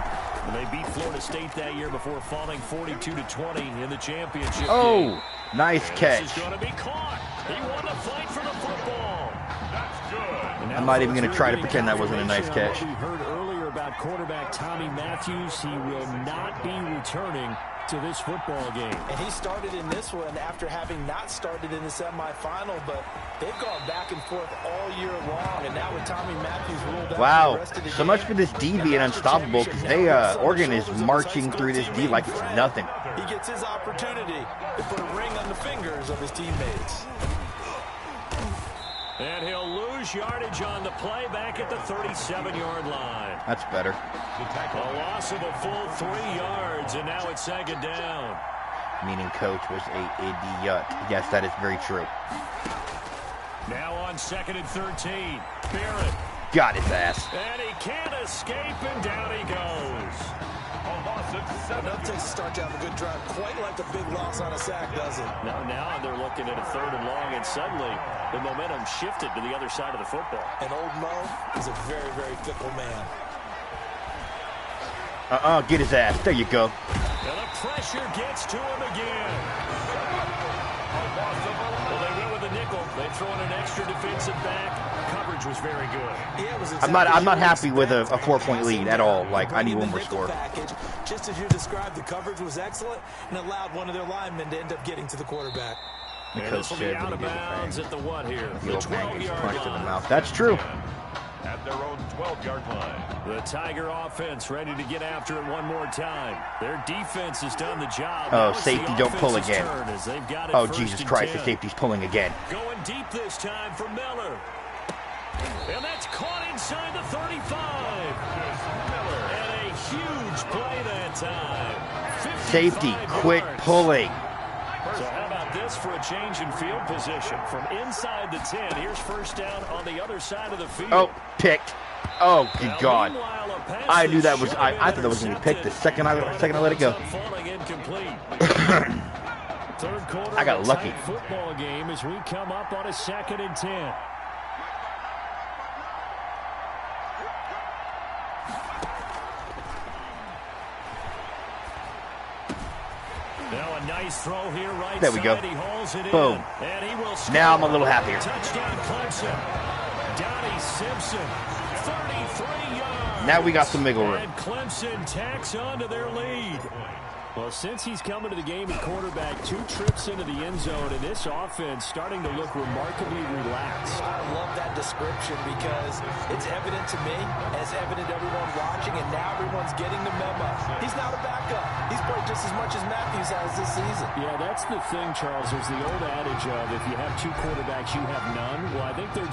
And they beat Florida State that year before falling 42-20 in the championship game. Oh, nice catch. This is going to be caught. He won the fight for the football. That's good. I'm not even going to try to pretend that wasn't a nice catch. We heard earlier about quarterback Tommy Matthews. He will not be returning to this football game. And he started in this one after having not started in the semifinal, but they've gone back and forth all year long, and now with Tommy Matthews ruled out Wow, for the rest of the so game, much for this D being unstoppable, because they, Oregon is marching through this D like it's nothing. He gets his opportunity to put a ring on the fingers of his teammates. And he'll lose yardage on the play back at the 37-yard line. That's better. A loss of a full 3 yards, and now it's second down. Meaning coach was a idiot. Yes, that is very true. Now on 2nd and 13. Barrett. Got his ass. And he can't escape, and down he goes. Enough takes to start to have a good drive. Quite like a big loss on a sack, does it? Now they're looking at a 3rd and long, and suddenly the momentum shifted to the other side of the football. And old Mo is a very, very fickle man. Get his ass. There you go. And the pressure gets to him again. Well, they went with a nickel. They throw in an extra defensive back. Coverage was very good. Yeah, it was I'm not happy with a 4-point lead at all. Like, I need one more score. Package, just as you described, the coverage was excellent and allowed one of their linemen to end up getting to the quarterback. And this will be out of bounds at the what here? The 12-yard line. That's true. At their own 12-yard line. The Tiger offense ready to get after it one more time. Their defense has done the job. Oh, safety, don't pull again. Oh, Jesus Christ, the 10. safety's pulling again. Going deep this time for Miller. And that's caught inside the 35. And a huge play that time. Safety, quit pulling. So how about this for a change in field position? From inside the 10, here's first down on the other side of the field. Oh, picked. Oh, good God. I knew that was, I thought that was going to be picked the second I let it go. Third quarter I got lucky. Football game as we come up on a 2nd and 10. Now a nice throw here, right there we go. He hauls it Boom. in, and he will score. Now I'm a little happier. Touchdown Clemson. Donnie Simpson, 33 yards. Now we got some wiggle room. And Clemson tacks on to their lead. Well, since he's come into the game at quarterback, 2 trips into the end zone, and this offense starting to look remarkably relaxed. I love that description because it's evident to me, and it's evident to everyone watching, and now everyone's getting the memo. He's not a backup. He's played just as much as Matthews has this season. Yeah, that's the thing, Charles. There's the old adage of if you have 2 quarterbacks, you have none. Well, I think they're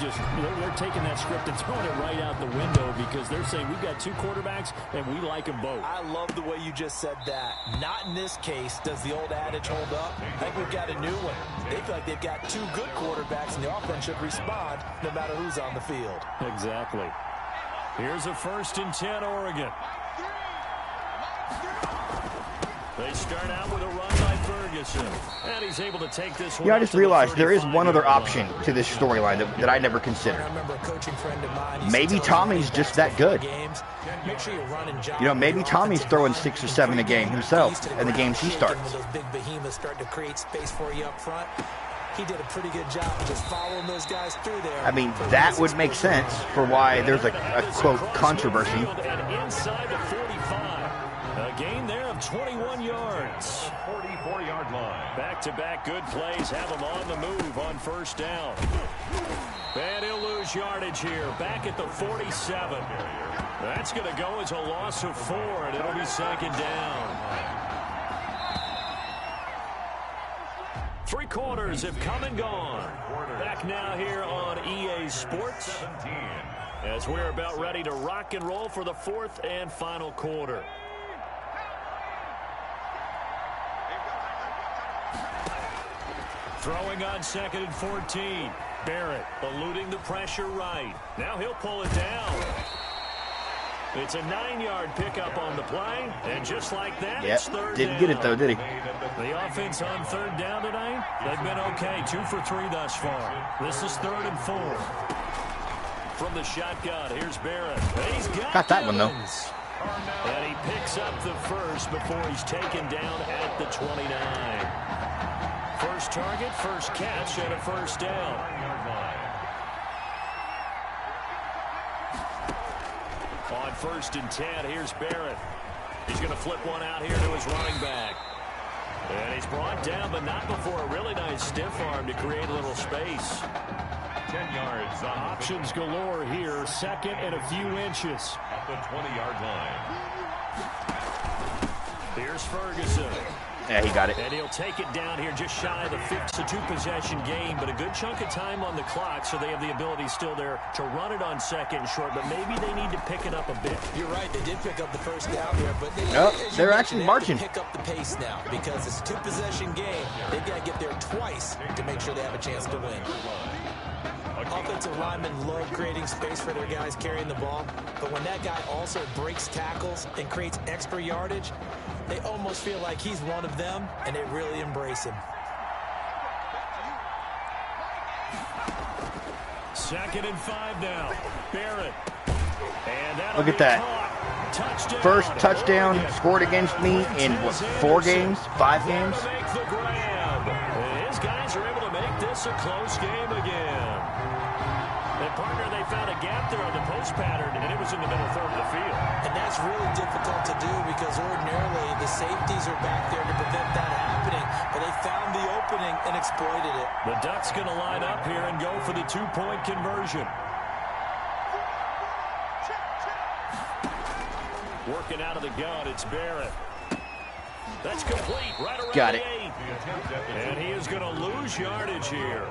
taking that script and throwing it right out the window because they're saying we've got 2 quarterbacks, and we like them both. I love the way you just said that. Not in this case does the old adage hold up. I think we've got a new one. They feel like they've got 2 good quarterbacks, and the offense should respond no matter who's on the field. Exactly. Here's a 1st and 10, Oregon. They start out with a run by Ferguson, and he's able to take this one. Yeah, I just realized there is one other option to this storyline that I never considered. I remember a coaching friend of mine. Maybe Tommy's just that good. Make sure you run and jog. You know, maybe Tommy's throwing 6 or 7 a game himself in the games he starts. Those big behemoths start to create space for you up front. He did a pretty good job of just following those guys through there. I mean, that would make sense for why there's a quote, controversy. And inside the 45. A gain there of 21 yards. 44-yard line. Back-to-back good plays have him on the move on 1st down. And he'll lose yardage here. Back at the 47. That's going to go as a loss of 4, and it'll be 2nd down. 3 quarters have come and gone. Back now here on EA Sports as we're about ready to rock and roll for the 4th and final quarter. Throwing on 2nd and 14. Barrett eluding the pressure right. Now he'll pull it down. It's a 9-yard pickup on the play, and just like that, it's third didn't down. get it though, did he? The offense on third down tonight, they've been okay, 2 for 3 thus far. This is 3rd and 4. From the shotgun, here's Barrett. He's got that one though. And he picks up the first before he's taken down at the 29. First target, first catch, and a first down. On 1st and 10, here's Barrett. He's going to flip one out here to his running back. And he's brought down, but not before a really nice stiff arm to create a little space. 10 yards on options galore here. 2nd and a few inches. At the 20-yard line. Here's Ferguson. Yeah, he got it. And he'll take it down here just shy of the 5th. It's a 2-possession game, but a good chunk of time on the clock, so they have the ability still there to run it on 2nd and short, but maybe they need to pick it up a bit. You're right. They did pick up the first down here, but they're actually marching. Pick up the pace now because it's a 2-possession game. They've got to get there twice to make sure they have a chance to win. Offensive linemen love creating space for their guys carrying the ball, but when that guy also breaks tackles and creates extra yardage, they almost feel like he's one of them, and they really embrace him. 2nd and 5 now. Barrett. And look at that. Touchdown. First touchdown scored against me in, what, 4 games? 5 games? His guys are able to make this a close game again. And partner, they found a gap there on the post pattern, and it was in the middle third of the field. And that's really difficult to do because ordinarily the safeties are back there to prevent that happening, but they found the opening and exploited it. The Ducks going to line up here and go for the 2-point conversion. Working out of the gun, it's Barrett. That's complete, right around Got it. the 8. And he is going to lose yardage here.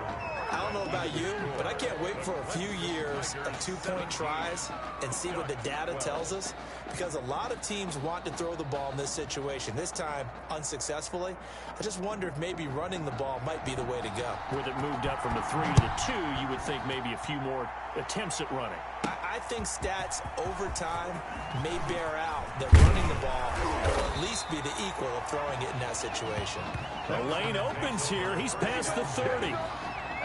I don't know about you, but I can't wait for a few years of 2-point tries and see what the data tells us, because a lot of teams want to throw the ball in this situation. This time, unsuccessfully. I just wonder if maybe running the ball might be the way to go. With it moved up from the 3 to the 2, you would think maybe a few more attempts at running. I think stats over time may bear out that running the ball will at least be the equal of throwing it in that situation. The lane opens here. He's past the 30.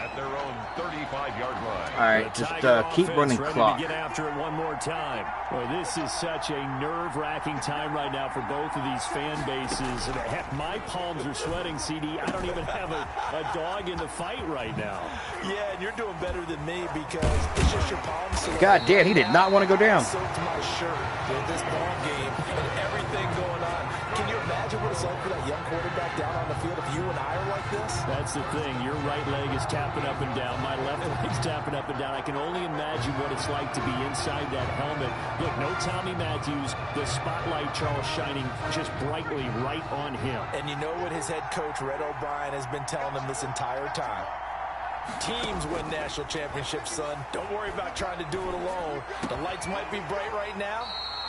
At their own 35-yard line. All right, just keep running clock. To get after it one more time. Well, this is such a nerve-wracking time right now for both of these fan bases. And heck, my palms are sweating, CD. I don't even have a dog in the fight right now. Yeah, and you're doing better than me because it's just your palms. God damn, he did not want to go down. Soaked my shirt with this ball game and everything going on. Can you imagine what it's like for that young quarterback down on the field if you and I are like this? That's the thing. Your right leg is tapping up and down. My left leg's tapping up and down. I can only imagine what it's like to be inside that helmet. Look, no Tommy Matthews. The spotlight, Charles, shining just brightly right on him. And you know what his head coach, Red O'Brien, has been telling him this entire time? Teams win national championships, son. Don't worry about trying to do it alone. The lights might be bright right now,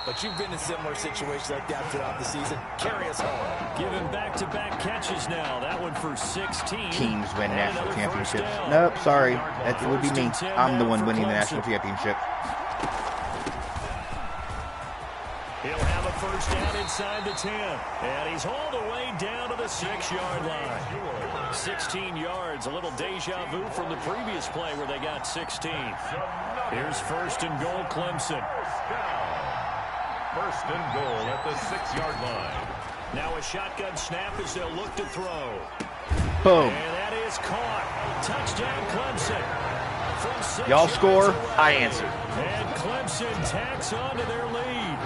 but you've been in similar situations like that throughout the season. Carry us home. Giving back-to-back catches now. That one for 16. Teams win national championships. Nope, sorry. That would be me. I'm the one winning the national championship. He'll have a first down inside the 10. And he's hauled away down to the 6-yard line. 16 yards. A little deja vu from the previous play where they got 16. Here's 1st and goal, Clemson. 1st and goal at the 6-yard line. Now a shotgun snap as they'll look to throw. Boom. And that is caught. Touchdown, Clemson. From 6 Y'all score, yards I away. answer. And Clemson tacks on to their lead.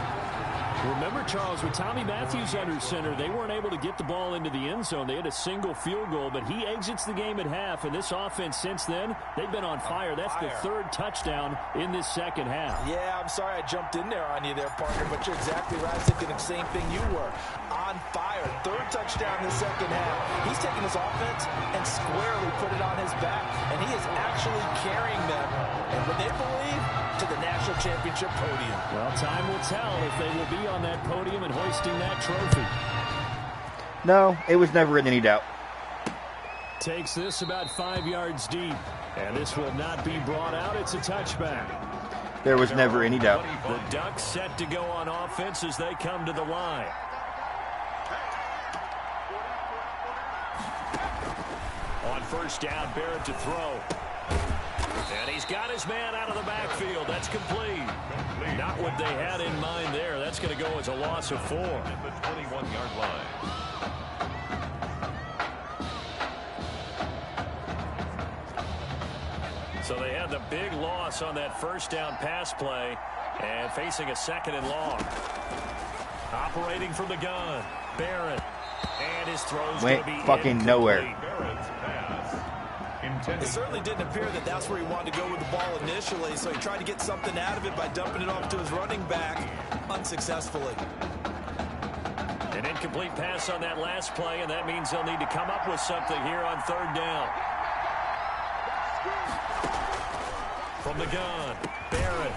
Remember, Charles, with Tommy Matthews under center, they weren't able to get the ball into the end zone. They had a single field goal, but he exits the game at half, and this offense since then, they've been on fire. That's the 3rd touchdown in this second half. Yeah, I'm sorry I jumped in there on you there, partner, but you're exactly right. I was thinking the same thing you were. On fire. 3rd touchdown in the second half. He's taking his offense and squarely put it on his back, and he is actually carrying them, and when they believe, to the national championship podium. Well, time will tell if they will be on that podium and hoisting that trophy. No, it was never in any doubt. Takes this about 5 yards deep, and this will not be brought out. It's a touchback. There was never any doubt. The Ducks set to go on offense as they come to the line. On first down, Barrett to throw. And he's got his man out of the backfield. That's complete. Not what they had in mind there. That's going to go as a loss of 4. At the 21-yard line. So they had the big loss on that first down pass play and facing a 2nd and long. Operating from the gun, Barrett. And his throws went going to be fucking incomplete. nowhere. Barrett's pass. It certainly didn't appear that that's where he wanted to go with the ball initially, so he tried to get something out of it by dumping it off to his running back unsuccessfully. An incomplete pass on that last play, and that means they'll need to come up with something here on 3rd down. From the gun, Barrett.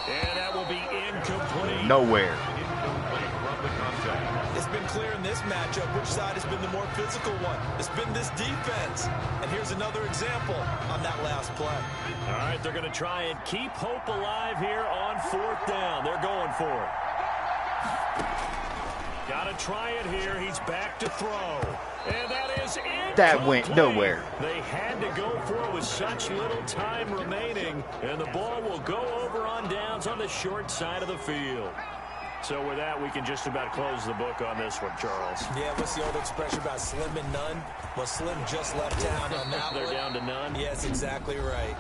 And that will be incomplete. Nowhere. Incomplete from the contact. It's been clear in this matchup which side has been the more physical one. It's been this defense. And here's another example on that last play. All right, they're going to try and keep hope alive here on 4th down. They're going for it. Got to try it here. He's back to throw. And that is incomplete. That went nowhere. They had to go for it with such little time remaining. And the ball will go over on downs on the short side of the field. So with that, we can just about close the book on this one, Charles. Yeah, what's the old expression about slim and none? Well, Slim just left town on that They're one. down to none. Yes, exactly right.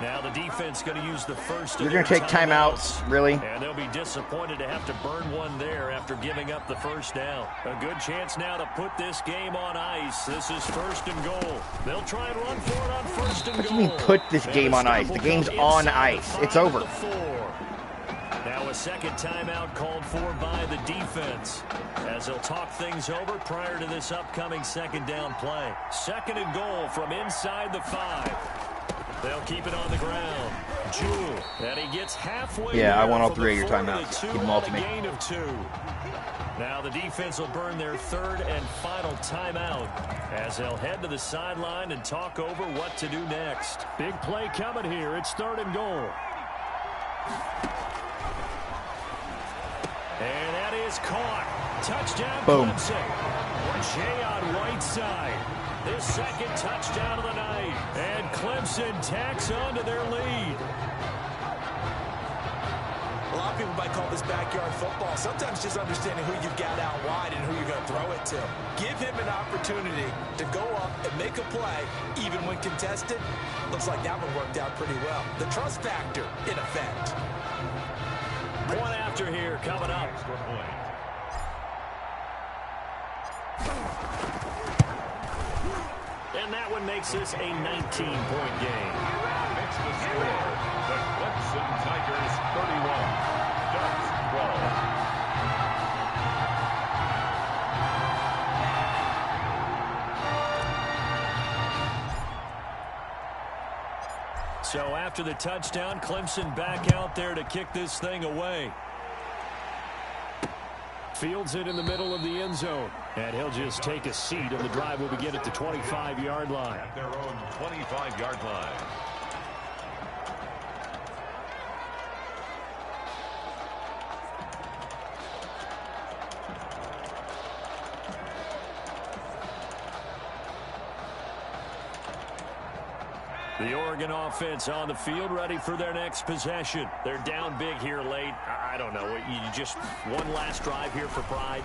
Now the defense going to use the first. You're going to take timeouts, really? And they'll be disappointed to have to burn one there after giving up the first down. A good chance now to put this game on ice. This is 1st and goal. They'll try and run for it on 1st and goal. What do you mean put this game on ice? The game's on ice. It's over. Now a 2nd timeout called for by the defense as they'll talk things over prior to this upcoming 2nd down play. 2nd and goal from inside the 5. They'll keep it on the ground. Jewell, and he gets halfway. Yeah, I want all 3 of your timeouts. Keep them all to me. Gain of 2. Now the defense will burn their 3rd and final timeout as they'll head to the sideline and talk over what to do next. Big play coming here. It's 3rd and goal. And that is caught. Touchdown, boom. Clemson. Jay on right side. His 2nd touchdown of the night. And Clemson tacks on to their lead. A lot of people might call this backyard football. Sometimes just understanding who you've got out wide and who you're going to throw it to. Give him an opportunity to go up and make a play, even when contested. Looks like that one worked out pretty well. The trust factor, in effect. One after here coming up. And that one makes this a 19-point game. Makes the score. The Clemson Tigers 31. Ducks 12. So after the touchdown, Clemson back out there to kick this thing away. Fields it in the middle of the end zone. And he'll just take a seat, and the drive will begin at the 25-yard line. At their own 25-yard line. The Oregon offense on the field, ready for their next possession. They're down big here late. I don't know. You just one last drive here for pride.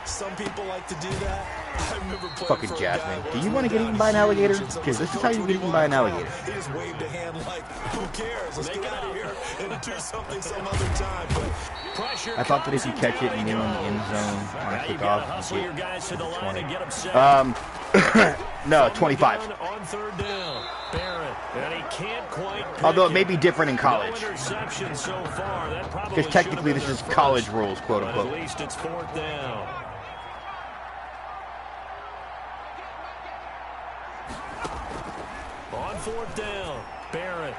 Some people like to do that. I remember playing Fucking for a Jasmine. guy Do you want to get eaten by an alligator? Because this is how you get eaten by an alligator. He just waved a hand like, who cares? Let's get out of here and do something some other time. But pressure. I thought that if you catch it and in the end zone on a kickoff, Hustle your guys to the line and get them set. No, 25. On 3rd down, Barrett, and he can't quite. Although it may be different in college. No interception so far. That probably Because technically this is college rules, quote but unquote. at least it's 4th down. On 4th down, Barrett.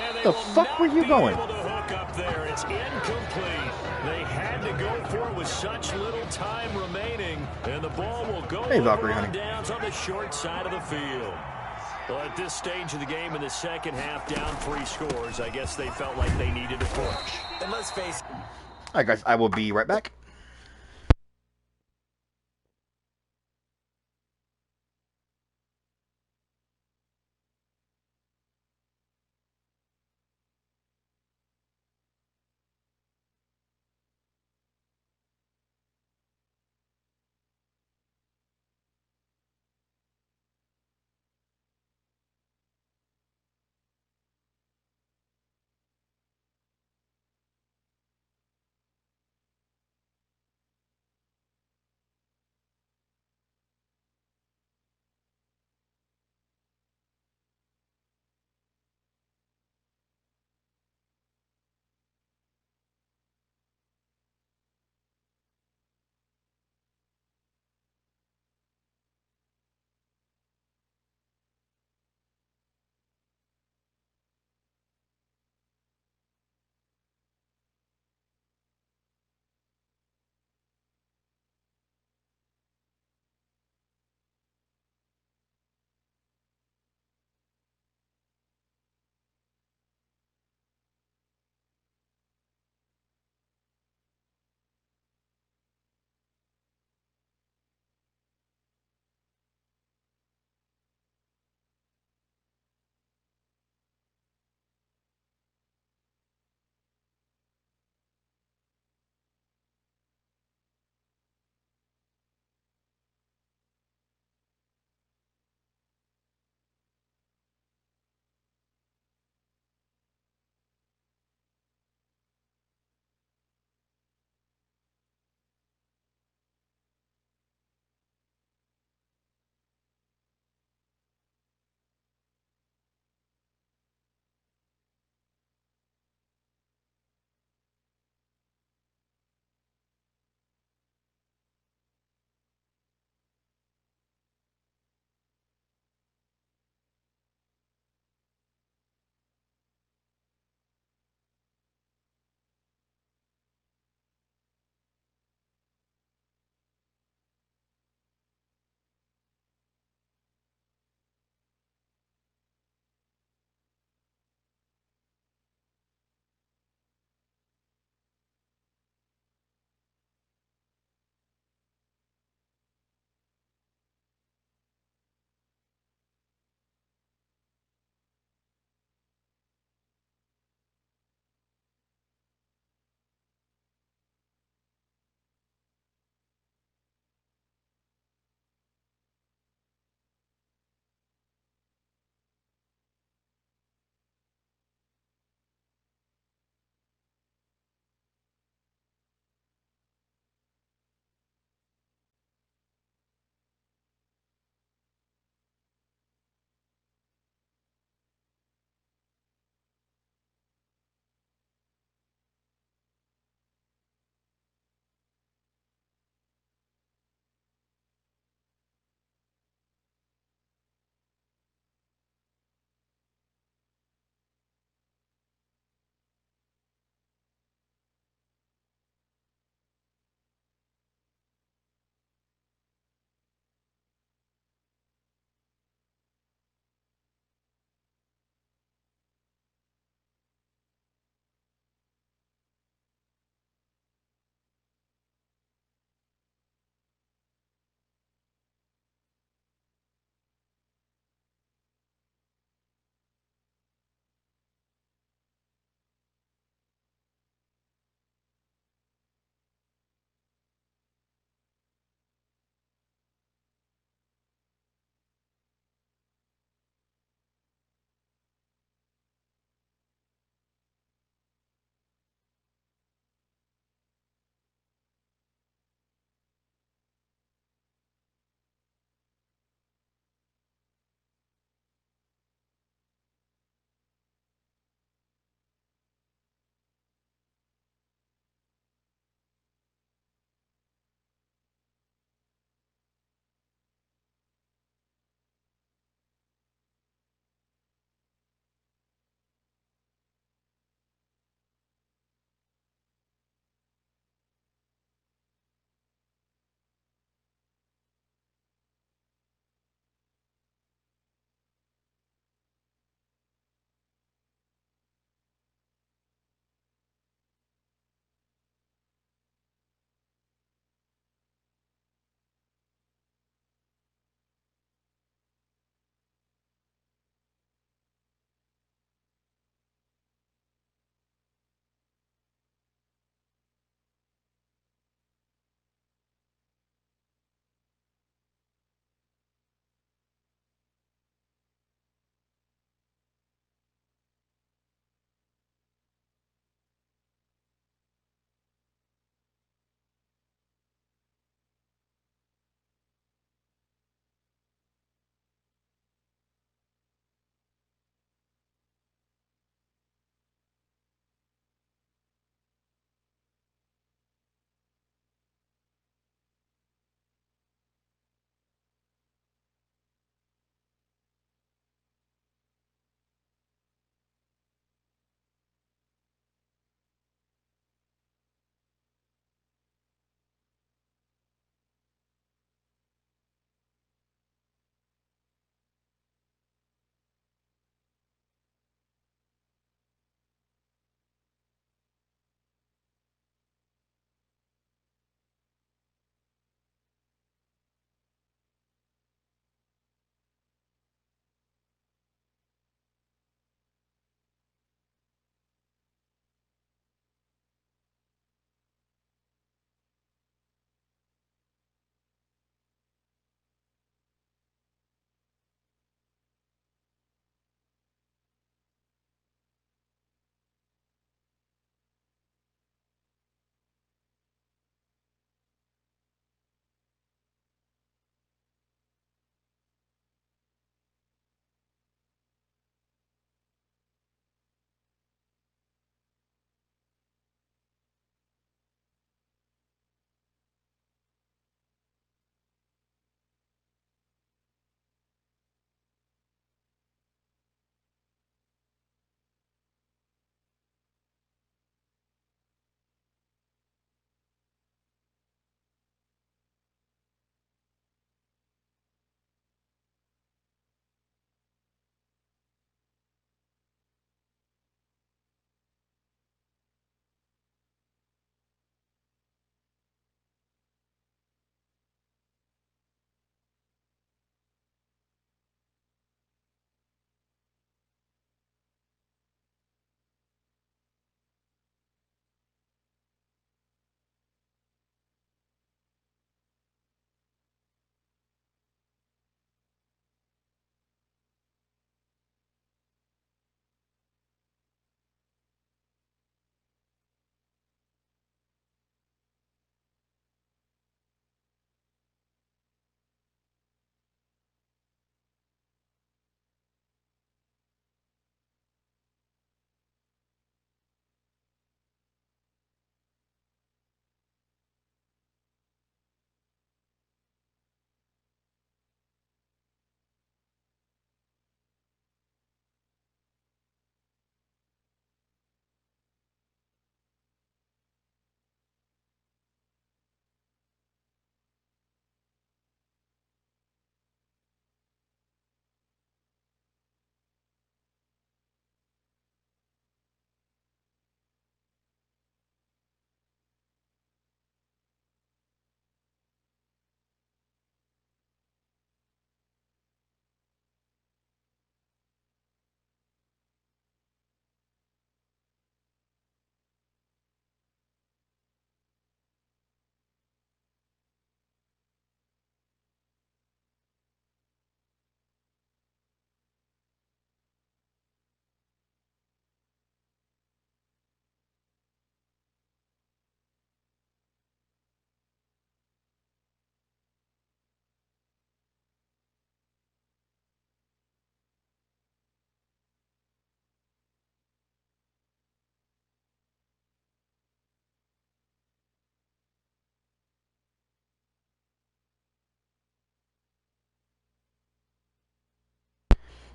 And they The will fuck not were you be going? able to hook up there. It's incomplete. They had to go for it with such little time remaining, and the ball will go Hey, over Valkyrie, on honey. downs on the short side of the field. Well, at this stage of the game in the second half, down 3 scores, I guess they felt like they needed a push. And let's face it. All right, guys, I will be right back.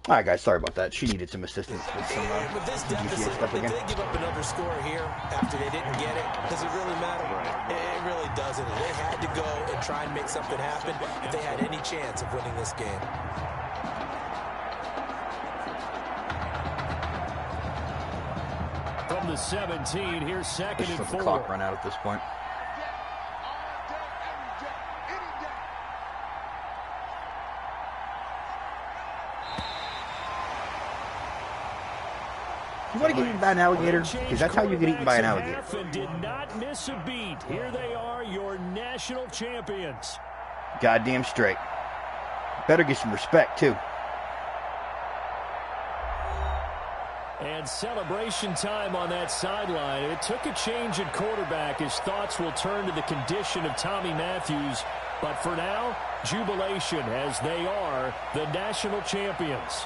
All right, guys, sorry about that. She needed some assistance with some With this GTA deficit, stuff if again. they give up another score here after they didn't get it, does it really matter? It really doesn't. They had to go and try and make something happen if they had any chance of winning this game. From the 17, here's second and Just let the 4. clock run out at this point. You want to get eaten by an alligator? Because that's how you get eaten by an alligator. And did not miss a beat. Here they are, your national champions. Goddamn straight. Better get some respect, too. And celebration time on that sideline. It took a change at quarterback as thoughts will turn to the condition of Tommy Matthews. But for now, jubilation as they are the national champions.